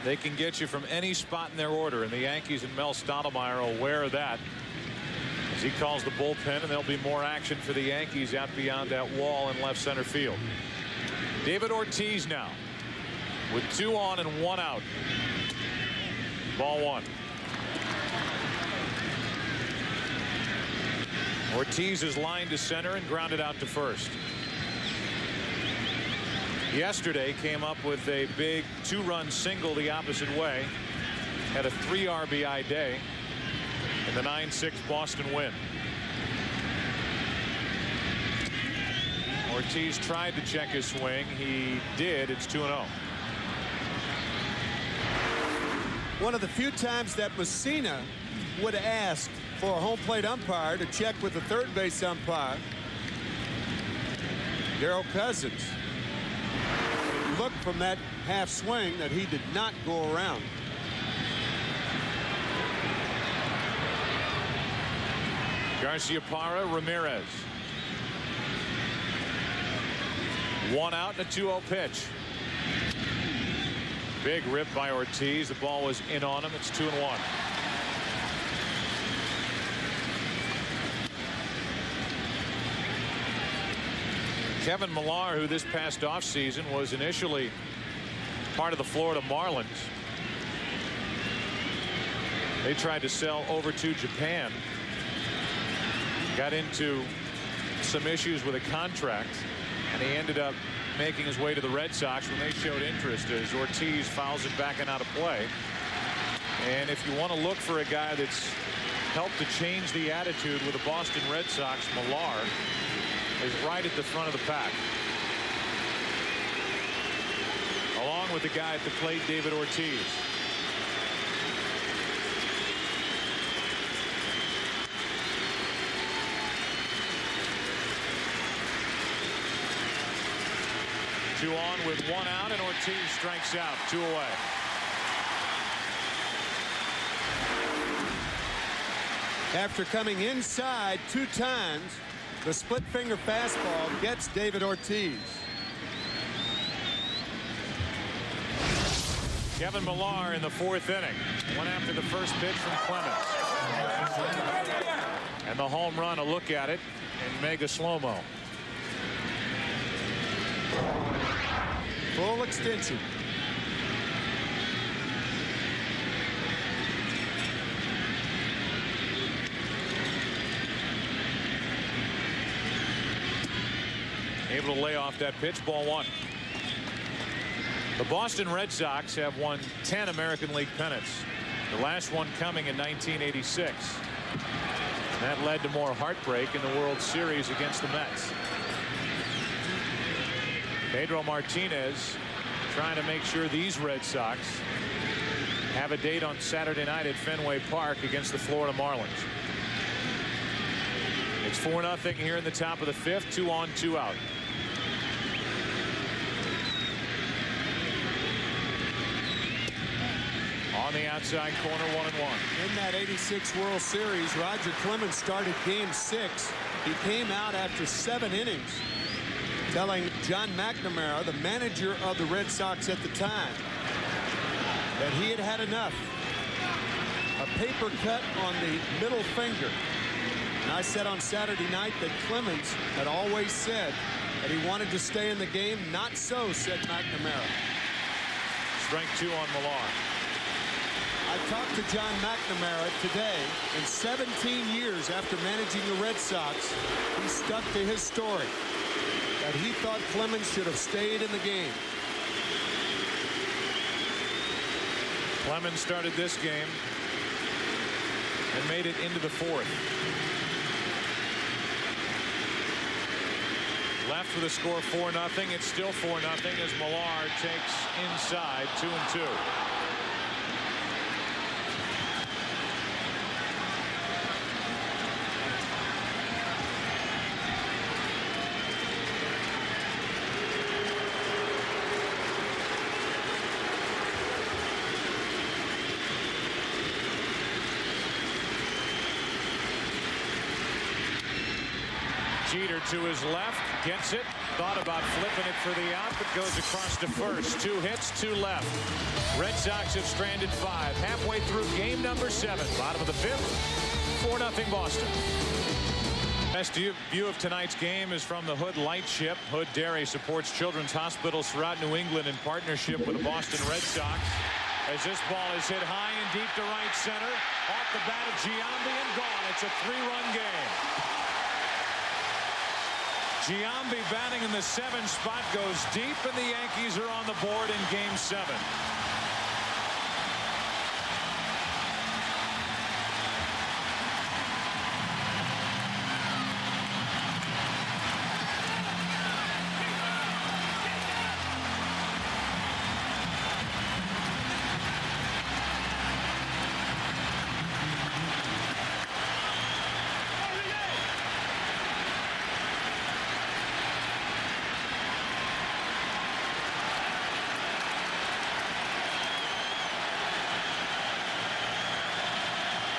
They can get you from any spot in their order, and the Yankees and Mel Stottlemyre are aware of that as he calls the bullpen, and there'll be more action for the Yankees out beyond that wall in left center field. David Ortiz now with 2 on and 1 out. Ball 1. Ortiz is lined to center and grounded out to first. Yesterday came up with a big 2-run single the opposite way. Had a 3 RBI day in the 9-6 Boston win. Ortiz tried to check his swing. He did. It's 2-0. One of the few times that Messina would ask for a home plate umpire to check with the third base umpire, Darrell Cousins looked from that half swing that he did not go around. Garciaparra, Ramirez. 1 out and a 2-0 pitch. Big rip by Ortiz. The ball was in on him. It's 2-1. Kevin Millar, who this past offseason was initially part of the Florida Marlins. They tried to sell over to Japan. Got into some issues with a contract, and he ended up making his way to the Red Sox when they showed interest as Ortiz fouls it back and out of play. And if you want to look for a guy that's helped to change the attitude with the Boston Red Sox, Millar is right at the front of the pack. Along with the guy at the plate, David Ortiz. 2 on with 1 out, and Ortiz strikes out. 2 away. After coming inside 2 times, the split finger fastball gets David Ortiz. Kevin Millar in the 4th inning. 1 after the first pitch from Clemens. And the home run, a look at it in mega slow-mo. Full extension. Able to lay off that pitch. Ball 1. The Boston Red Sox have won 10 American League pennants. The last one coming in 1986. That led to more heartbreak in the World Series against the Mets. Pedro Martinez trying to make sure these Red Sox have a date on Saturday night at Fenway Park against the Florida Marlins. It's 4-0 here in the top of the 5th. 2 on, 2 out. On the outside corner, 1-1. In that '86 World Series, Roger Clemens started Game 6. He came out after 7 innings, telling John McNamara, the manager of the Red Sox at the time, that he had had enough. A paper cut on the middle finger. And I said on Saturday night that Clemens had always said that he wanted to stay in the game. Not so, said McNamara. Strike 2 on Millar. I talked to John McNamara today. In 17 years after managing the Red Sox, he stuck to his story that he thought Clemens should have stayed in the game. Clemens started this game and made it into the 4th. Left with a score 4-0. It's still 4-0 as Millar takes inside 2-2. Jeter to his left, gets it, thought about flipping it for the out, but goes across to first. 2 hits, 2 left. Red Sox have stranded 5. Halfway through game number 7. Bottom of the 5th. 4-0 Boston. Best view of tonight's game is from the Hood Lightship. Hood Dairy supports children's hospitals throughout New England in partnership with the Boston Red Sox. As this ball is hit high and deep to right center. Off the bat of Giambi and gone. It's a 3-run game. Giambi batting in the 7th spot goes deep, and the Yankees are on the board in game 7.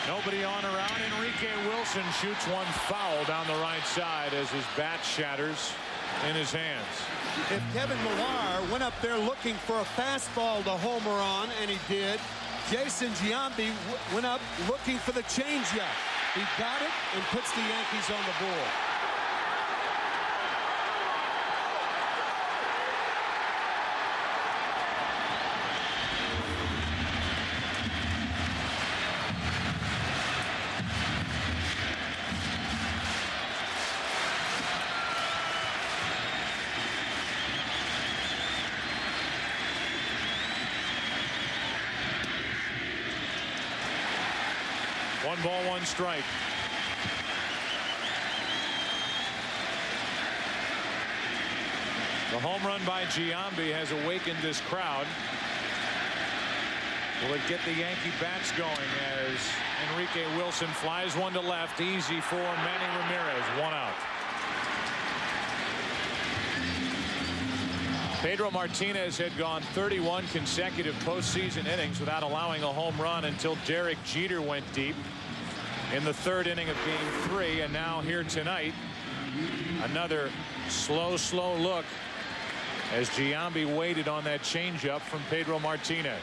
Nobody on or out. Enrique Wilson shoots one foul down the right side as his bat shatters in his hands. If Kevin Millar went up there looking for a fastball to homer on, and he did, Jason Giambi went up looking for the changeup. He got it and puts the Yankees on the board. One ball, one strike. The home run by Giambi has awakened this crowd. Will it get the Yankee bats going as Enrique Wilson flies one to left? Easy for Manny Ramirez. 1 out. Pedro Martinez had gone 31 consecutive postseason innings without allowing a home run until Derek Jeter went deep in the third inning of Game 3. And now here tonight, another slow look as Giambi waited on that changeup from Pedro Martinez.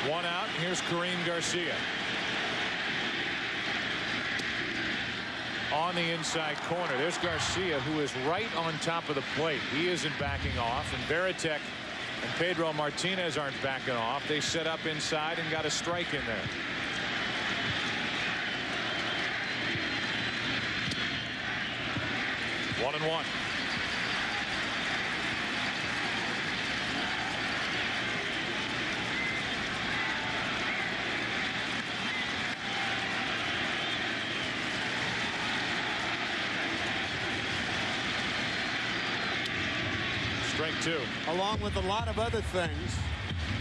One out. Here's Kareem Garcia. On the inside corner. There's Garcia, who is right on top of the plate. He isn't backing off. And Varitek and Pedro Martinez aren't backing off. They set up inside and got a strike in there. One and one. Strike two. Along with a lot of other things,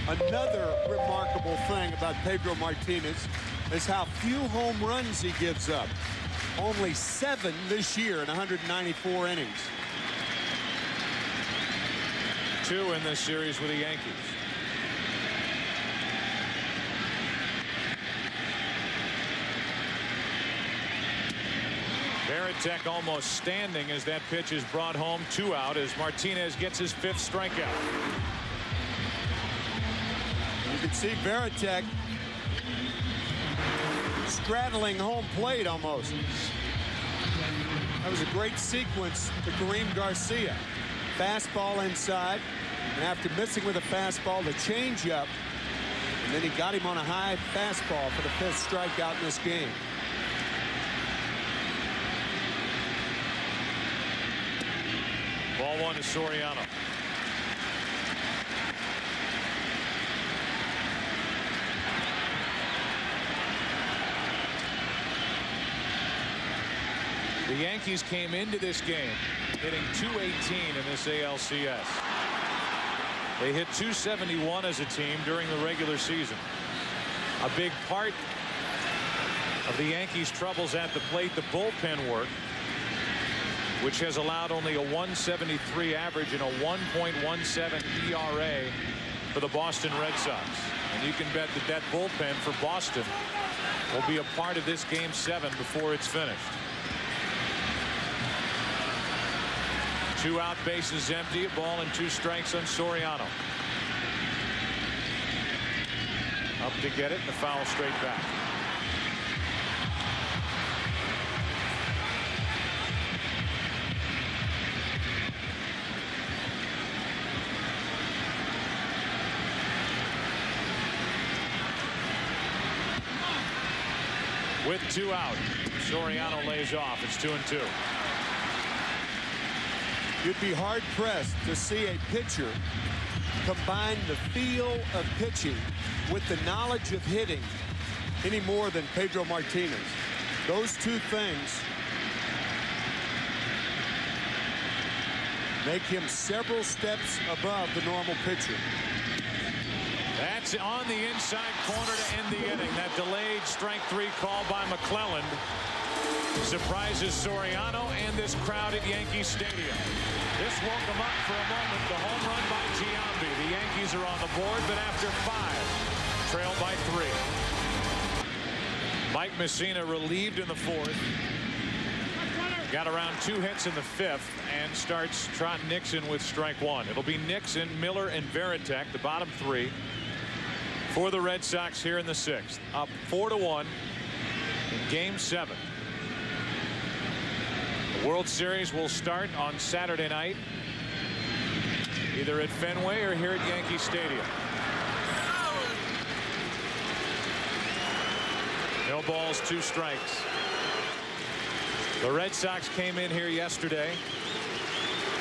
another remarkable thing about Pedro Martinez is how few home runs he gives up. Only 7 this year in 194 innings. 2 in this series with the Yankees. Varitek almost standing as that pitch is brought home. 2 out as Martinez gets his 5th strikeout. You can see Varitek straddling home plate almost. That was a great sequence to Kareem Garcia. Fastball inside, and after missing with a fastball, the changeup, and then he got him on a high fastball for the 5th strikeout in this game. Ball 1 to Soriano. The Yankees came into this game hitting .218 in this ALCS. They hit .271 as a team during the regular season. A big part of the Yankees' troubles at the plate, the bullpen work, which has allowed only a .173 average and a 1.17 ERA for the Boston Red Sox. And you can bet that that bullpen for Boston will be a part of this Game 7 before it's finished. 2 out, bases empty, a ball and 2 strikes on Soriano. Up to get it, and the foul straight back. With 2 out, Soriano lays off. It's 2-2. You'd be hard-pressed to see a pitcher combine the feel of pitching with the knowledge of hitting any more than Pedro Martinez. Those 2 things make him several steps above the normal pitcher. That's on the inside corner to end the inning. That delayed strike 3 call by McClelland surprises Soriano and this crowd at Yankee Stadium. This woke them up for a moment. The home run by Giambi. The Yankees are on the board, but after 5, trail by 3. Mike Messina relieved in the 4th. Got around 2 hits in the 5th and starts Trot Nixon with strike 1. It'll be Nixon, Miller, and Varitek, the bottom 3 for the Red Sox here in the 6th. Up 4-1 in Game 7. The World Series will start on Saturday night, either at Fenway or here at Yankee Stadium. No balls, 2 strikes. The Red Sox came in here yesterday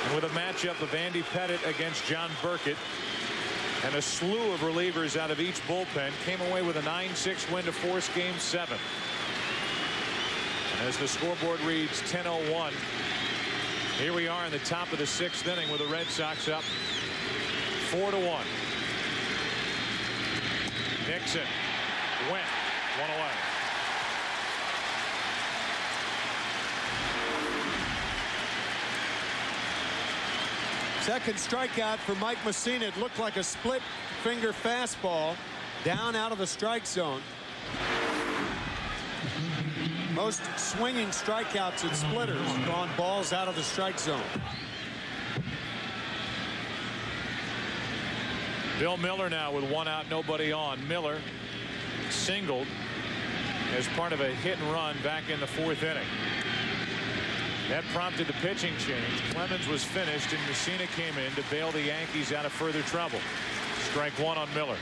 and with a matchup of Andy Pettitte against John Burkett and a slew of relievers out of each bullpen, came away with a 9-6 win to force Game 7. And as the scoreboard reads 10:01, here we are in the top of the 6th inning with the Red Sox up 4-1. Dixon went one away. Second strikeout for Mike Messina. It looked like a split finger fastball down out of the strike zone. Most swinging strikeouts at splitters on balls out of the strike zone. Bill Miller now with one out, nobody on. Miller singled as part of a hit and run back in the fourth inning. That prompted the pitching change. Clemens was finished and Messina came in to bail the Yankees out of further trouble. Strike one on Miller.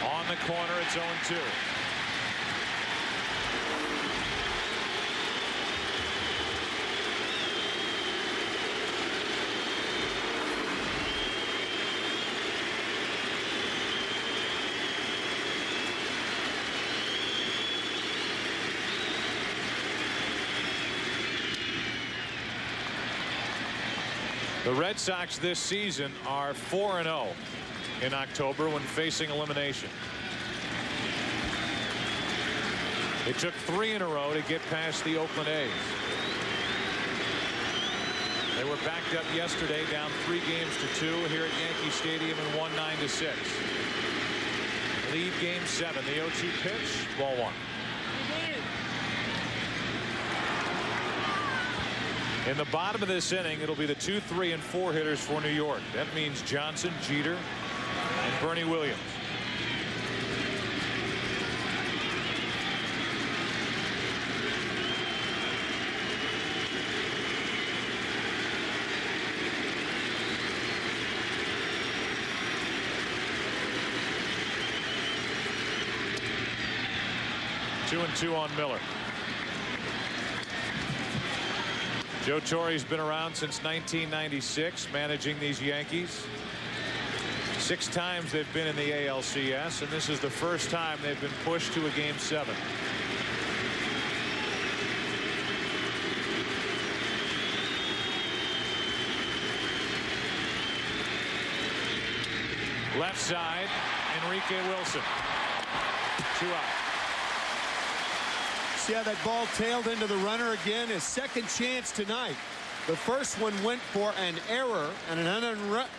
On the corner, it's 0-2. The Red Sox this season are 4-0 in October when facing elimination. It took 3 in a row to get past the Oakland A's. They were backed up yesterday, down 3-2 here at Yankee Stadium and won 9-6. Lead game 7. The 0-2 pitch, ball 1. In the bottom of this inning, it'll be the 2, 3, and 4 hitters for New York. That means Johnson, Jeter, and Bernie Williams. Two and 2 on Miller. Joe Torre's been around since 1996, managing these Yankees. 6 times they've been in the ALCS, and this is the first time they've been pushed to a game 7. Left side, Enrique Wilson. 2 out. See how that ball tailed into the runner again? His second chance tonight. The first one went for an error and an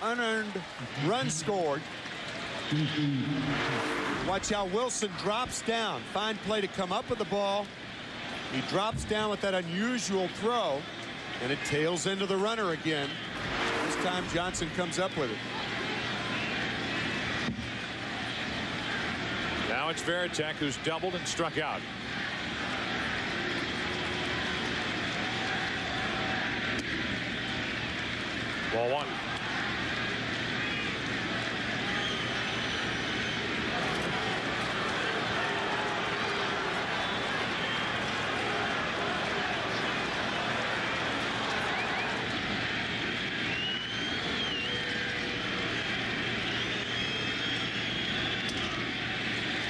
unearned run scored. Watch how Wilson drops down. Fine play to come up with the ball. He drops down with that unusual throw, and it tails into the runner again. This time Johnson comes up with it. Now it's Varitek who's doubled and struck out. Ball 1.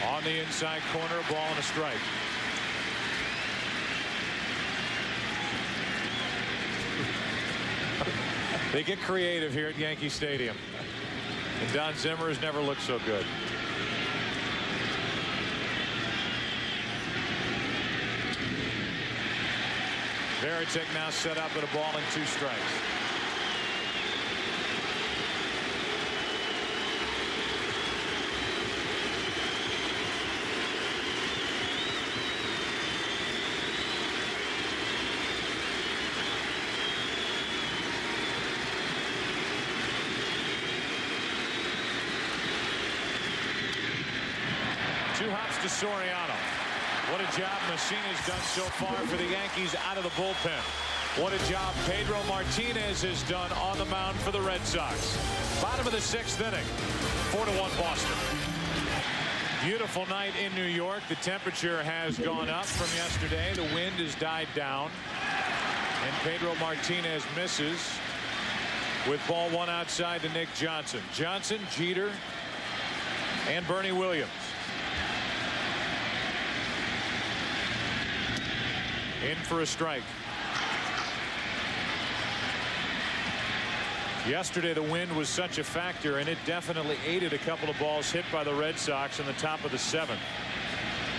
On the inside corner, ball and a strike. They get creative here at Yankee Stadium. And Don Zimmer has never looked so good. Varitek now set up at a ball and 2 strikes. To Soriano. What a job Messina's done so far for the Yankees out of the bullpen. What a job Pedro Martinez has done on the mound for the Red Sox. Bottom of the 6th inning. 4-1 Boston. Beautiful night in New York. The temperature has gone up from yesterday. The wind has died down. And Pedro Martinez misses. with ball one outside to Nick Johnson. Johnson, Jeter, and Bernie Williams. In for a strike. Yesterday the wind was such a factor, and it definitely aided a couple of balls hit by the Red Sox in the top of the 7th.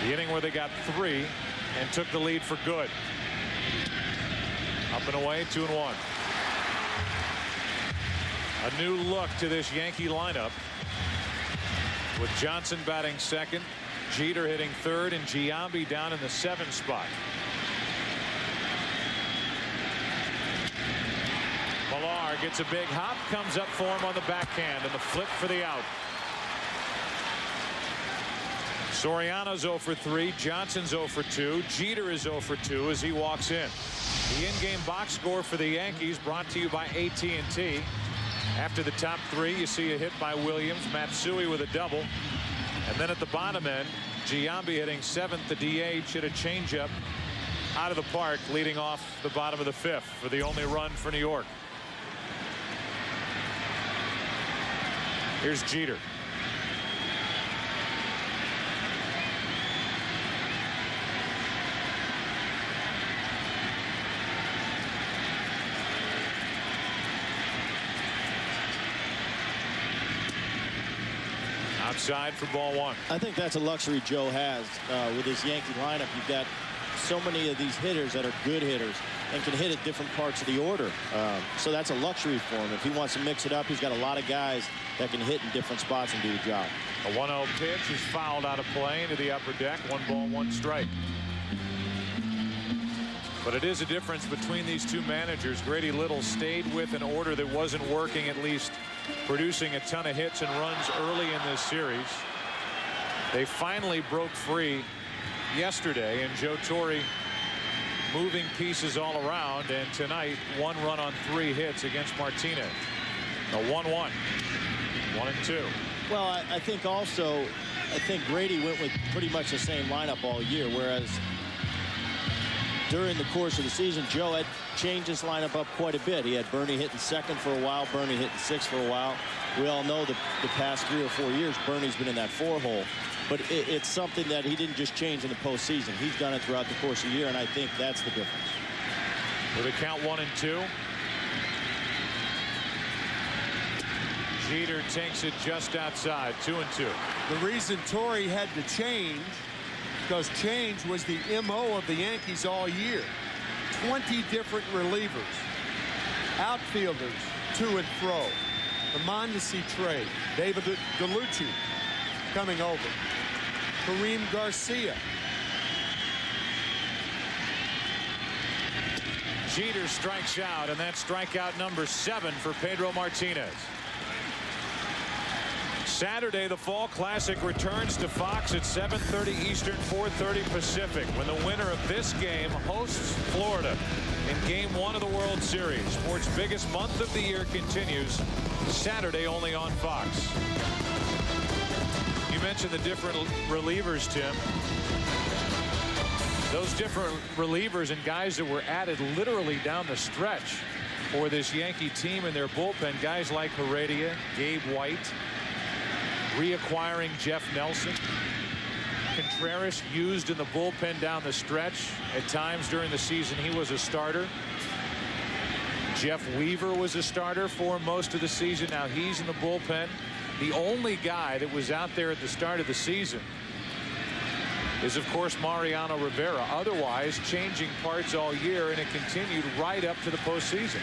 The inning where they got 3 and took the lead for good. Up and away, 2-1. A new look to this Yankee lineup with Johnson batting second, Jeter hitting third, and Giambi down in the 7th spot. Millar gets a big hop, comes up for him on the backhand, and the flip for the out. Soriano's 0 for 3, Johnson's 0 for 2, Jeter is 0 for 2 as he walks in. The in-game box score for the Yankees brought to you by AT&T. After the top 3, you see a hit by Williams, Matsui with a double, and then at the bottom end, Giambi hitting 7th. The DH hit a changeup out of the park, leading off the bottom of the 5th for the only run for New York. Here's Jeter. Outside for ball one. I think that's a luxury Joe has with his Yankee lineup. You've got so many of these hitters that are good hitters and can hit at different parts of the order. So that's a luxury for him. If he wants to mix it up, he's got a lot of guys that can hit in different spots and do the job. A 1-0 pitch is fouled out of play into the upper deck. 1 ball, 1 strike. But it is a difference between these two managers. Grady Little stayed with an order that wasn't working, at least producing a ton of hits and runs early in this series. They finally broke free yesterday, and Joe Torre moving pieces all around, and tonight 1 run on 3 hits against Martinez. A 1-1. 1-2. Well, I think Grady went with pretty much the same lineup all year, whereas during the course of the season, Joe had changed his lineup up quite a bit. He had Bernie hitting second for a while, Bernie hitting 6th for a while. We all know the past 3 or 4 years, Bernie's been in that 4 hole. But it's something that he didn't just change in the postseason. He's done it throughout the course of the year, and I think that's the difference. With a count 1-2. Jeter takes it just outside. 2-2. The reason Torre had to change, because change was the MO of the Yankees all year. 20 different relievers, outfielders to and fro. The Mondesi trade, David DeLucci coming over, Kareem Garcia. Jeter strikes out, and that's strikeout number 7 for Pedro Martinez. Saturday, the Fall Classic returns to Fox at 7:30 Eastern, 4:30 Pacific, when the winner of this game hosts Florida in Game 1 of the World Series. Sports' biggest month of the year continues Saturday only on Fox. You mentioned the different relievers, Tim. Those different relievers and guys that were added literally down the stretch for this Yankee team in their bullpen. Guys like Heredia, Gabe White, reacquiring Jeff Nelson. Contreras used in the bullpen down the stretch. At times during the season, he was a starter. Jeff Weaver was a starter for most of the season. Now he's in the bullpen. The only guy that was out there at the start of the season is, of course, Mariano Rivera. Otherwise, changing parts all year, and it continued right up to the postseason.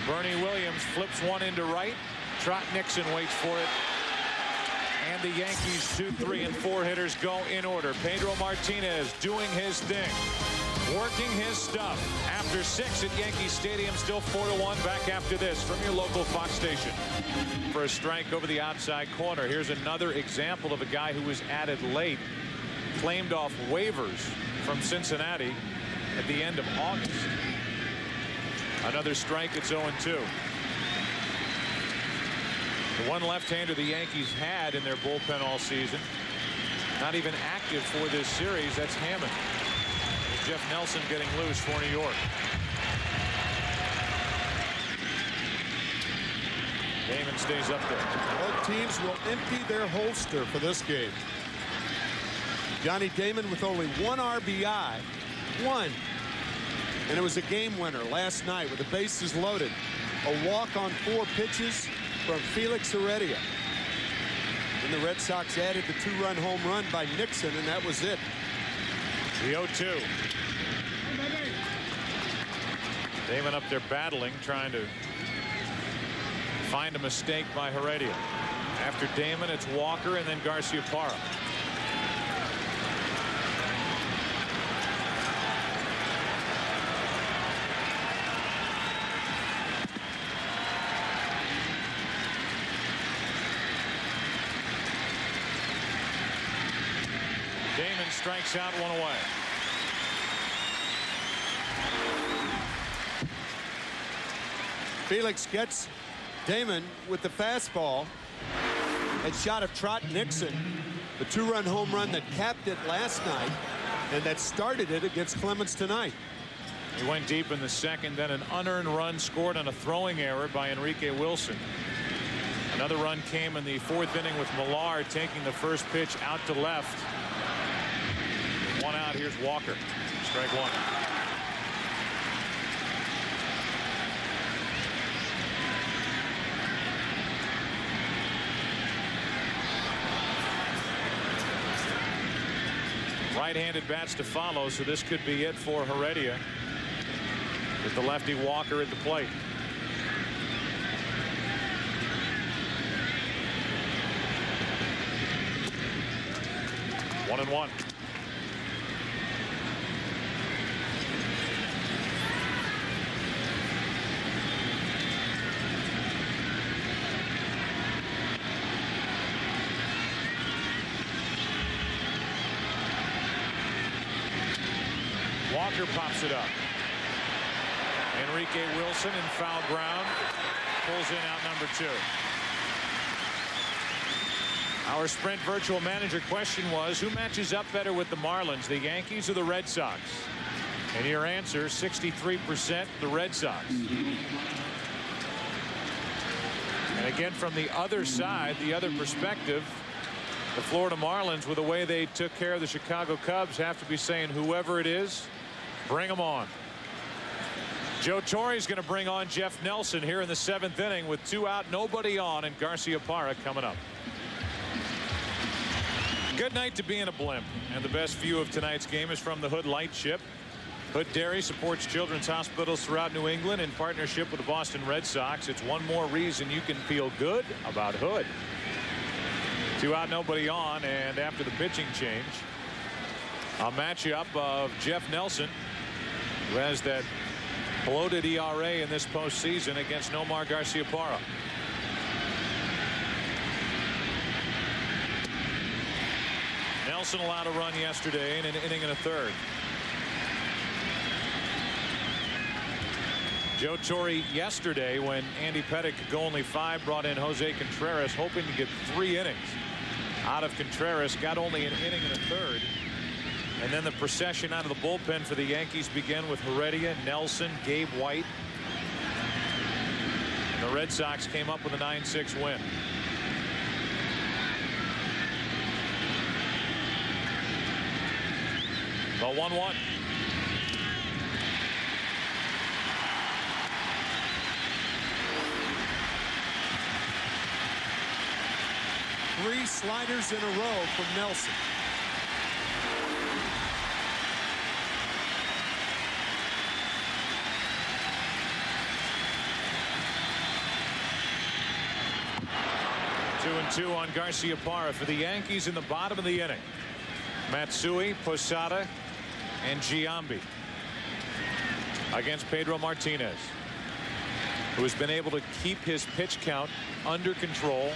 Bernie Williams flips one into right. Trot Nixon waits for it. And the Yankees 2, 3, and 4 hitters go in order. Pedro Martinez doing his thing, working his stuff. After 6 at Yankee Stadium, still 4-1. Back after this from your local Fox station. For a strike over the outside corner. Here's another example of a guy who was added late, claimed off waivers from Cincinnati at the end of August. Another strike. It's 0-2. The one left-hander the Yankees had in their bullpen all season, not even active for this series, that's Hammond. Jeff Nelson getting loose for New York. Damon stays up there. Both teams will empty their holster for this game. Johnny Damon with only 1 RBI. 1. And it was a game winner last night with the bases loaded. A walk on 4 pitches from Felix Heredia. And the Red Sox added the 2-run home run by Nixon, and that was it. The 0-2. Damon up there battling, trying to find a mistake by Heredia. After Damon, it's Walker and then Garciaparra. Damon strikes out, 1 away. Felix gets Damon with the fastball. And shot of Trot Nixon, the 2-run home run that capped it last night and that started it against Clemens tonight. He went deep in the second, then an unearned run scored on a throwing error by Enrique Wilson. Another run came in the 4th inning with Millar taking the first pitch out to left. 1 out. Here's Walker. Strike 1. Right-handed bats to follow, so this could be it for Heredia with the lefty Walker at the plate. One and one. Walker pops it up. Enrique Wilson in foul ground. Pulls in out number 2. Our Sprint virtual manager question was, who matches up better with the Marlins, the Yankees or the Red Sox? And your answer, 63% the Red Sox. And again, from the other side, the other perspective, the Florida Marlins, with the way they took care of the Chicago Cubs, have to be saying, whoever it is, bring them on. Joe Torre is going to bring on Jeff Nelson here in the 7th inning with 2 out, nobody on, and Garciaparra coming up. Good night to be in a blimp, and the best view of tonight's game is from the Hood Lightship. Hood Dairy supports children's hospitals throughout New England in partnership with the Boston Red Sox. It's one more reason you can feel good about Hood. 2 out, nobody on, and after the pitching change, a matchup of Jeff Nelson, who has that bloated ERA in this postseason, against Nomar Garciaparra. Nelson allowed a run yesterday in an inning and a third. Joe Torre yesterday, when Andy Pettitte could go only 5, brought in Jose Contreras, hoping to get 3 innings out of Contreras. Got only an inning and a third. And then the procession out of the bullpen for the Yankees began with Heredia, Nelson, Gabe White. And the Red Sox came up with a 9-6 win. The 1-1. Three sliders in a row from Nelson. Two on Garciaparra for the Yankees in the bottom of the inning. Matsui, Posada, and Giambi against Pedro Martinez, who has been able to keep his pitch count under control.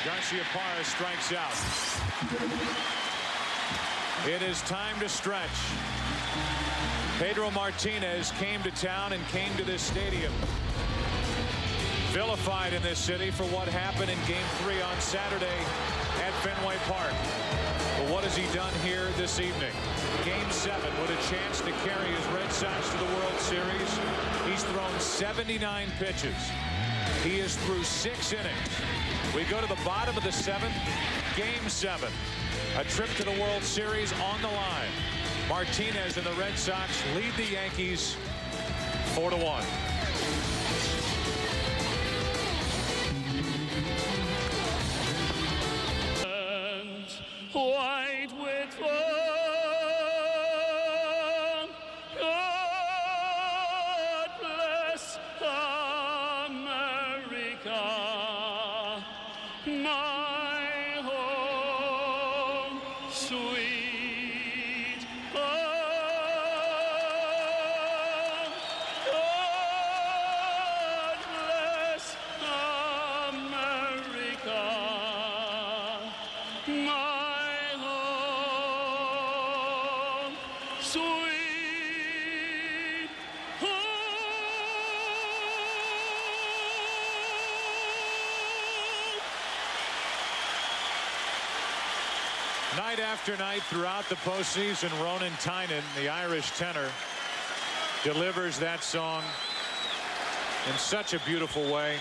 Garciaparra strikes out. It is time to stretch. Pedro Martinez came to town and came to this stadium Vilified in this city for what happened in Game 3 on Saturday at Fenway Park. But what has he done here this evening? Game 7 with a chance to carry his Red Sox to the World Series. He's thrown 79 pitches. He is through 6 innings. We go to the bottom of the 7th. Game 7. A trip to the World Series on the line. Martinez and the Red Sox lead the Yankees 4-1. White with fun. God bless America, my home, sweet home. God bless America, my sweet home. Night after night throughout the postseason, Ronan Tynan, the Irish tenor, delivers that song in such a beautiful way.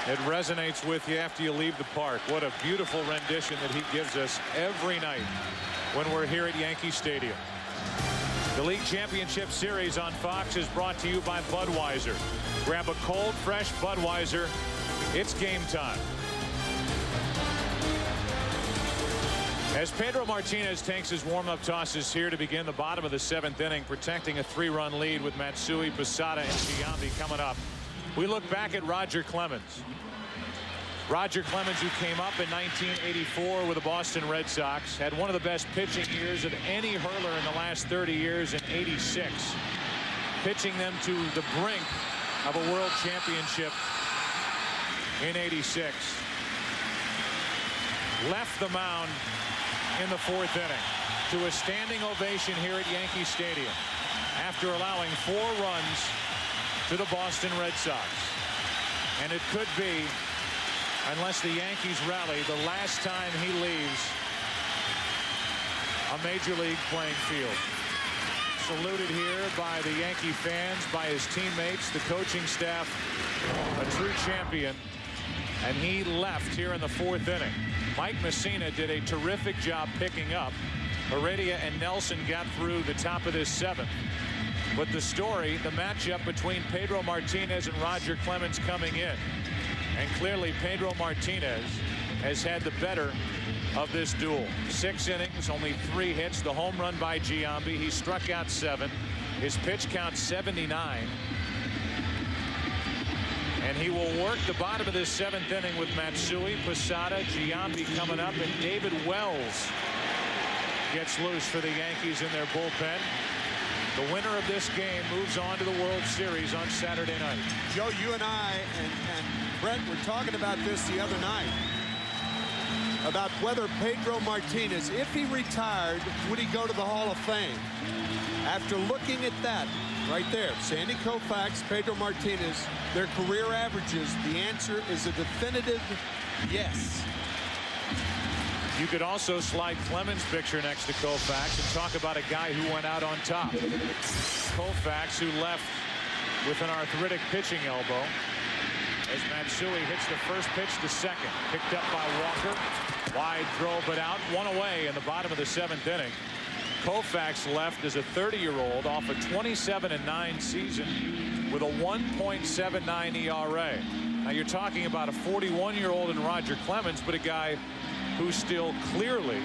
It resonates with you after you leave the park. What a beautiful rendition that he gives us every night when we're here at Yankee Stadium. The League Championship Series on Fox is brought to you by Budweiser. Grab a cold, fresh Budweiser. It's game time. As Pedro Martinez takes his warm-up tosses here to begin the bottom of the 7th inning, protecting a 3-run lead with Matsui, Posada, and Giambi coming up. We look back at Roger Clemens. Roger Clemens, who came up in 1984 with the Boston Red Sox, had one of the best pitching years of any hurler in the last 30 years in '86, pitching them to the brink of a world championship in '86. Left the mound in the 4th inning to a standing ovation here at Yankee Stadium after allowing 4 runs to the Boston Red Sox. And it could be, unless the Yankees rally, the last time he leaves a major league playing field. Saluted here by the Yankee fans, by his teammates, the coaching staff, a true champion. And he left here in the 4th inning. Mike Messina did a terrific job picking up. Heredia and Nelson got through the top of this 7th. But the story, the matchup between Pedro Martinez and Roger Clemens coming in. And clearly Pedro Martinez has had the better of this duel. 6 innings, only 3 hits, the home run by Giambi. He struck out 7. His pitch count 79. And he will work the bottom of this 7th inning with Matsui, Posada, Giambi coming up, and David Wells gets loose for the Yankees in their bullpen. The winner of this game moves on to the World Series on Saturday night. Joe, you and I and Brent were talking about this the other night, about whether Pedro Martinez, if he retired, would he go to the Hall of Fame? After looking at that right there, Sandy Koufax, Pedro Martinez, their career averages, the answer is a definitive yes. You could also slide Clemens' picture next to Koufax and talk about a guy who went out on top. Koufax, who left with an arthritic pitching elbow, as Matsui hits the first pitch to second. Picked up by Walker. Wide throw, but out. 1 away in the bottom of the 7th inning. Koufax left as a 30-year-old off a 27-9 season with a 1.79 ERA. Now you're talking about a 41-year-old in Roger Clemens, but a guy who still clearly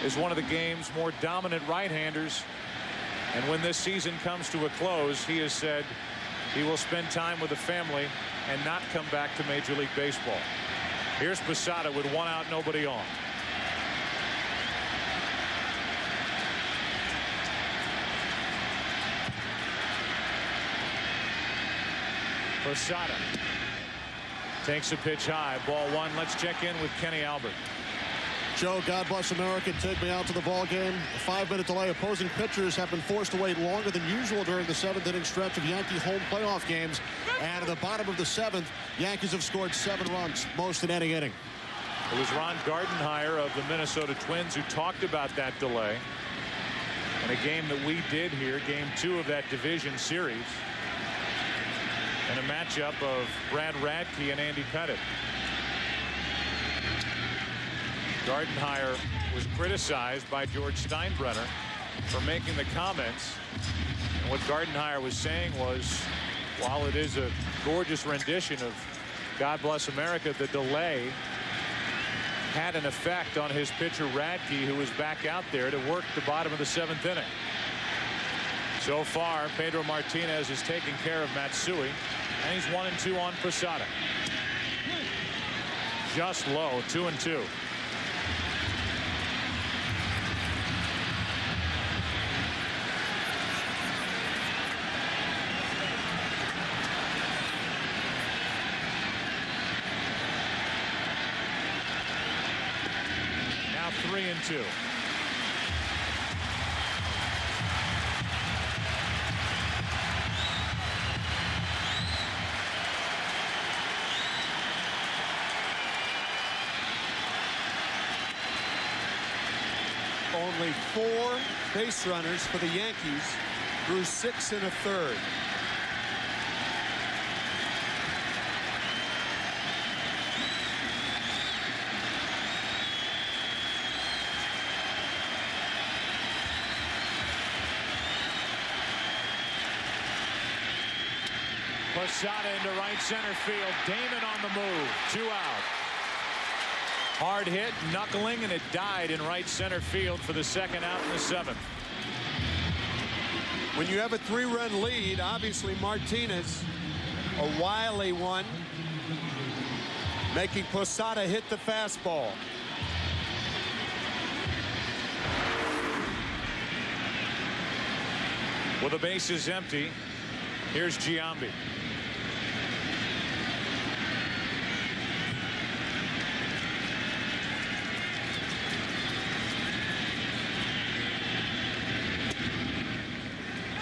is one of the game's more dominant right-handers. And when this season comes to a close, he has said he will spend time with the family and not come back to Major League Baseball. Here's Posada with 1 out, nobody on. Posada takes a pitch high. Ball 1. Let's check in with Kenny Albert. Joe, God bless America, take me out to the ball game. A 5-minute delay. Opposing pitchers have been forced to wait longer than usual during the 7th-inning stretch of Yankee home playoff games. And at the bottom of the 7th, Yankees have scored 7 runs, most in any inning. It was Ron Gardenhire of the Minnesota Twins who talked about that delay in a game that we did here, game 2 of that division series, and a matchup of Brad Radke and Andy Pettitte. Gardenhire was criticized by George Steinbrenner for making the comments. And what Gardenhire was saying was, while it is a gorgeous rendition of God Bless America, the delay had an effect on his pitcher Radke, who was back out there to work the bottom of the 7th inning. So far, Pedro Martinez is taking care of Matsui, and he's 1-2 on Posada. Just low, 2-2. Now 3-2. Only 4 base runners for the Yankees through 6 1/3. Posada into right center field. Damon on the move. 2 out. Hard hit, knuckling, and it died in right center field for the 2nd out in the 7th. When you have a 3-run lead, obviously Martinez, a wily one, making Posada hit the fastball. With the bases empty, here's Giambi.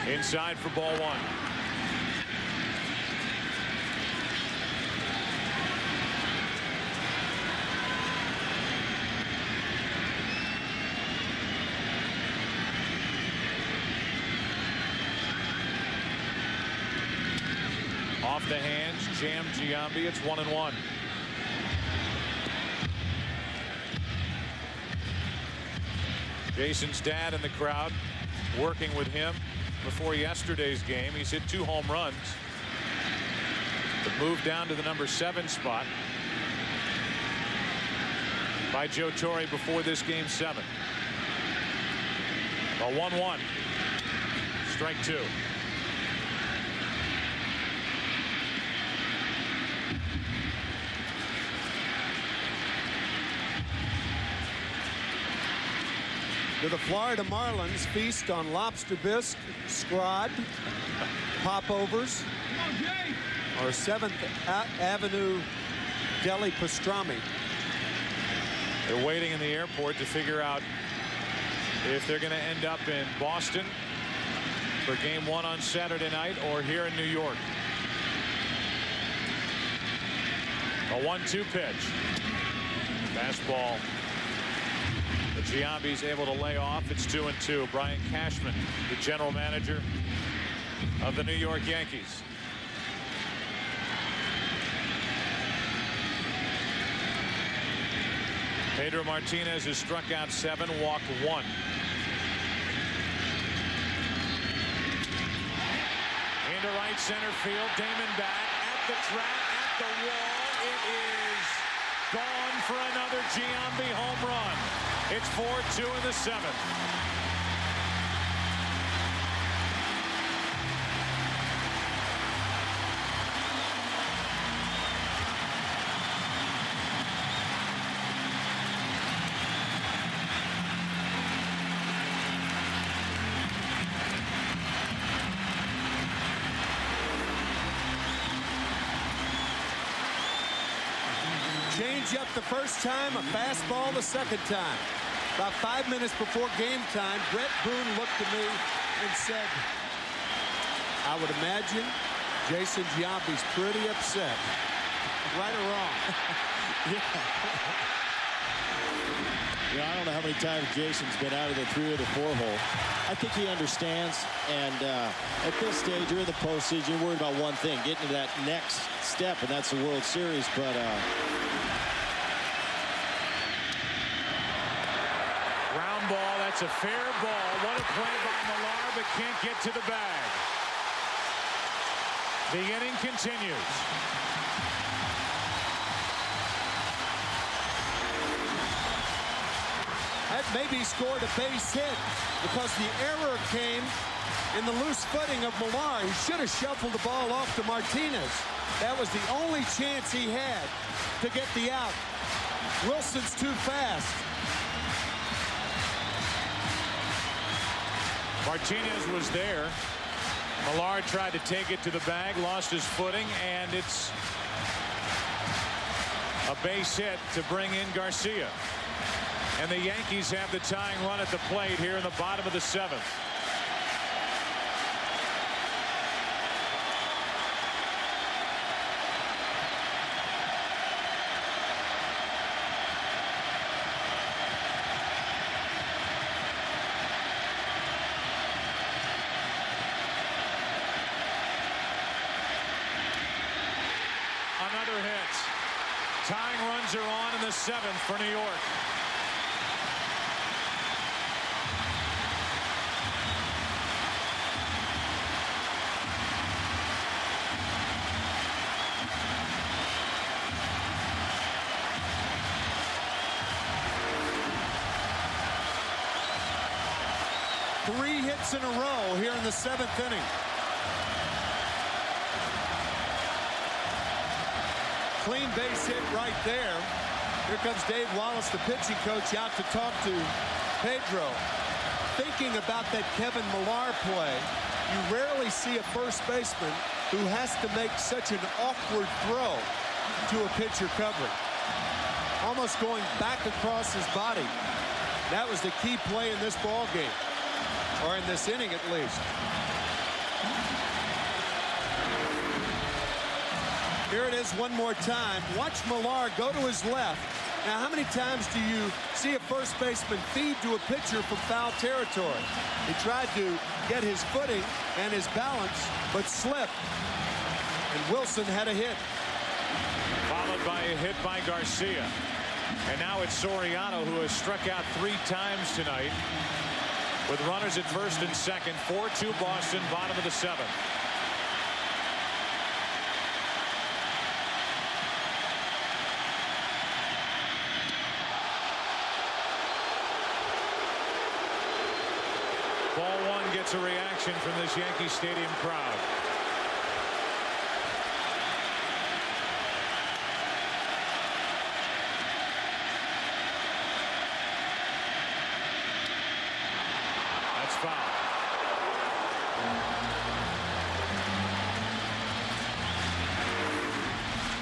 Inside for ball 1. Off the hands, jammed Giambi. It's 1-1. Jason's dad in the crowd working with him before yesterday's game. He's hit 2 home runs. The move down to the number 7 spot by Joe Torre before this game 7. A 1-1. Strike 2. Do the Florida Marlins feast on lobster bisque, scrod, popovers, or 7th Avenue deli pastrami? They're waiting in the airport to figure out if they're going to end up in Boston for game 1 on Saturday night or here in New York. A 1-2 pitch. Fastball. Giambi's able to lay off. It's 2-2. Brian Cashman, the general manager of the New York Yankees. Pedro Martinez has struck out 7, walked 1. Into right center field. Damon back at the track, at the wall. It is gone for another Giambi home run. It's 4-2 in the 7th. changeup the first time, a fastball the second time. About 5 minutes before game time, Brett Boone looked at me and said, I would imagine Jason Giambi's pretty upset. Right or wrong? Yeah, I don't know how many times Jason's been out of the 3 or the 4 hole. I think he understands, and at this stage, you're in the postseason, you're worried about one thing, getting to that next step, and that's the World Series. But Ground ball, that's a fair ball. What a play by Millar, but can't get to the bag. The inning continues. That maybe scored a base hit because the error came in the loose footing of Millar. He should have shuffled the ball off to Martinez. That was the only chance he had to get the out. Wilson's too fast. Martinez was there. Millar tried to take it to the bag, lost his footing, and it's a base hit to bring in Garcia. And the Yankees have the tying run at the plate here in the bottom of the 7th. Another hit. Tying runs are on in the 7th for New York. Three hits in a row here in the 7th inning. Clean base hit right there. Here comes Dave Wallace, the pitching coach, out to talk to Pedro. Thinking about that Kevin Millar play, you rarely see a first baseman who has to make such an awkward throw to a pitcher covering. Almost going back across his body. That was the key play in this ball game. Or in this inning, at least. Here it is one more time. Watch Millar go to his left. Now, how many times do you see a first baseman feed to a pitcher from foul territory? He tried to get his footing and his balance, but slipped. And Wilson had a hit. Followed by a hit by Garcia. And now it's Soriano, who has struck out 3 times tonight. With runners at first and second, 4-2 Boston, bottom of the 7th. Ball 1 gets a reaction from this Yankee Stadium crowd.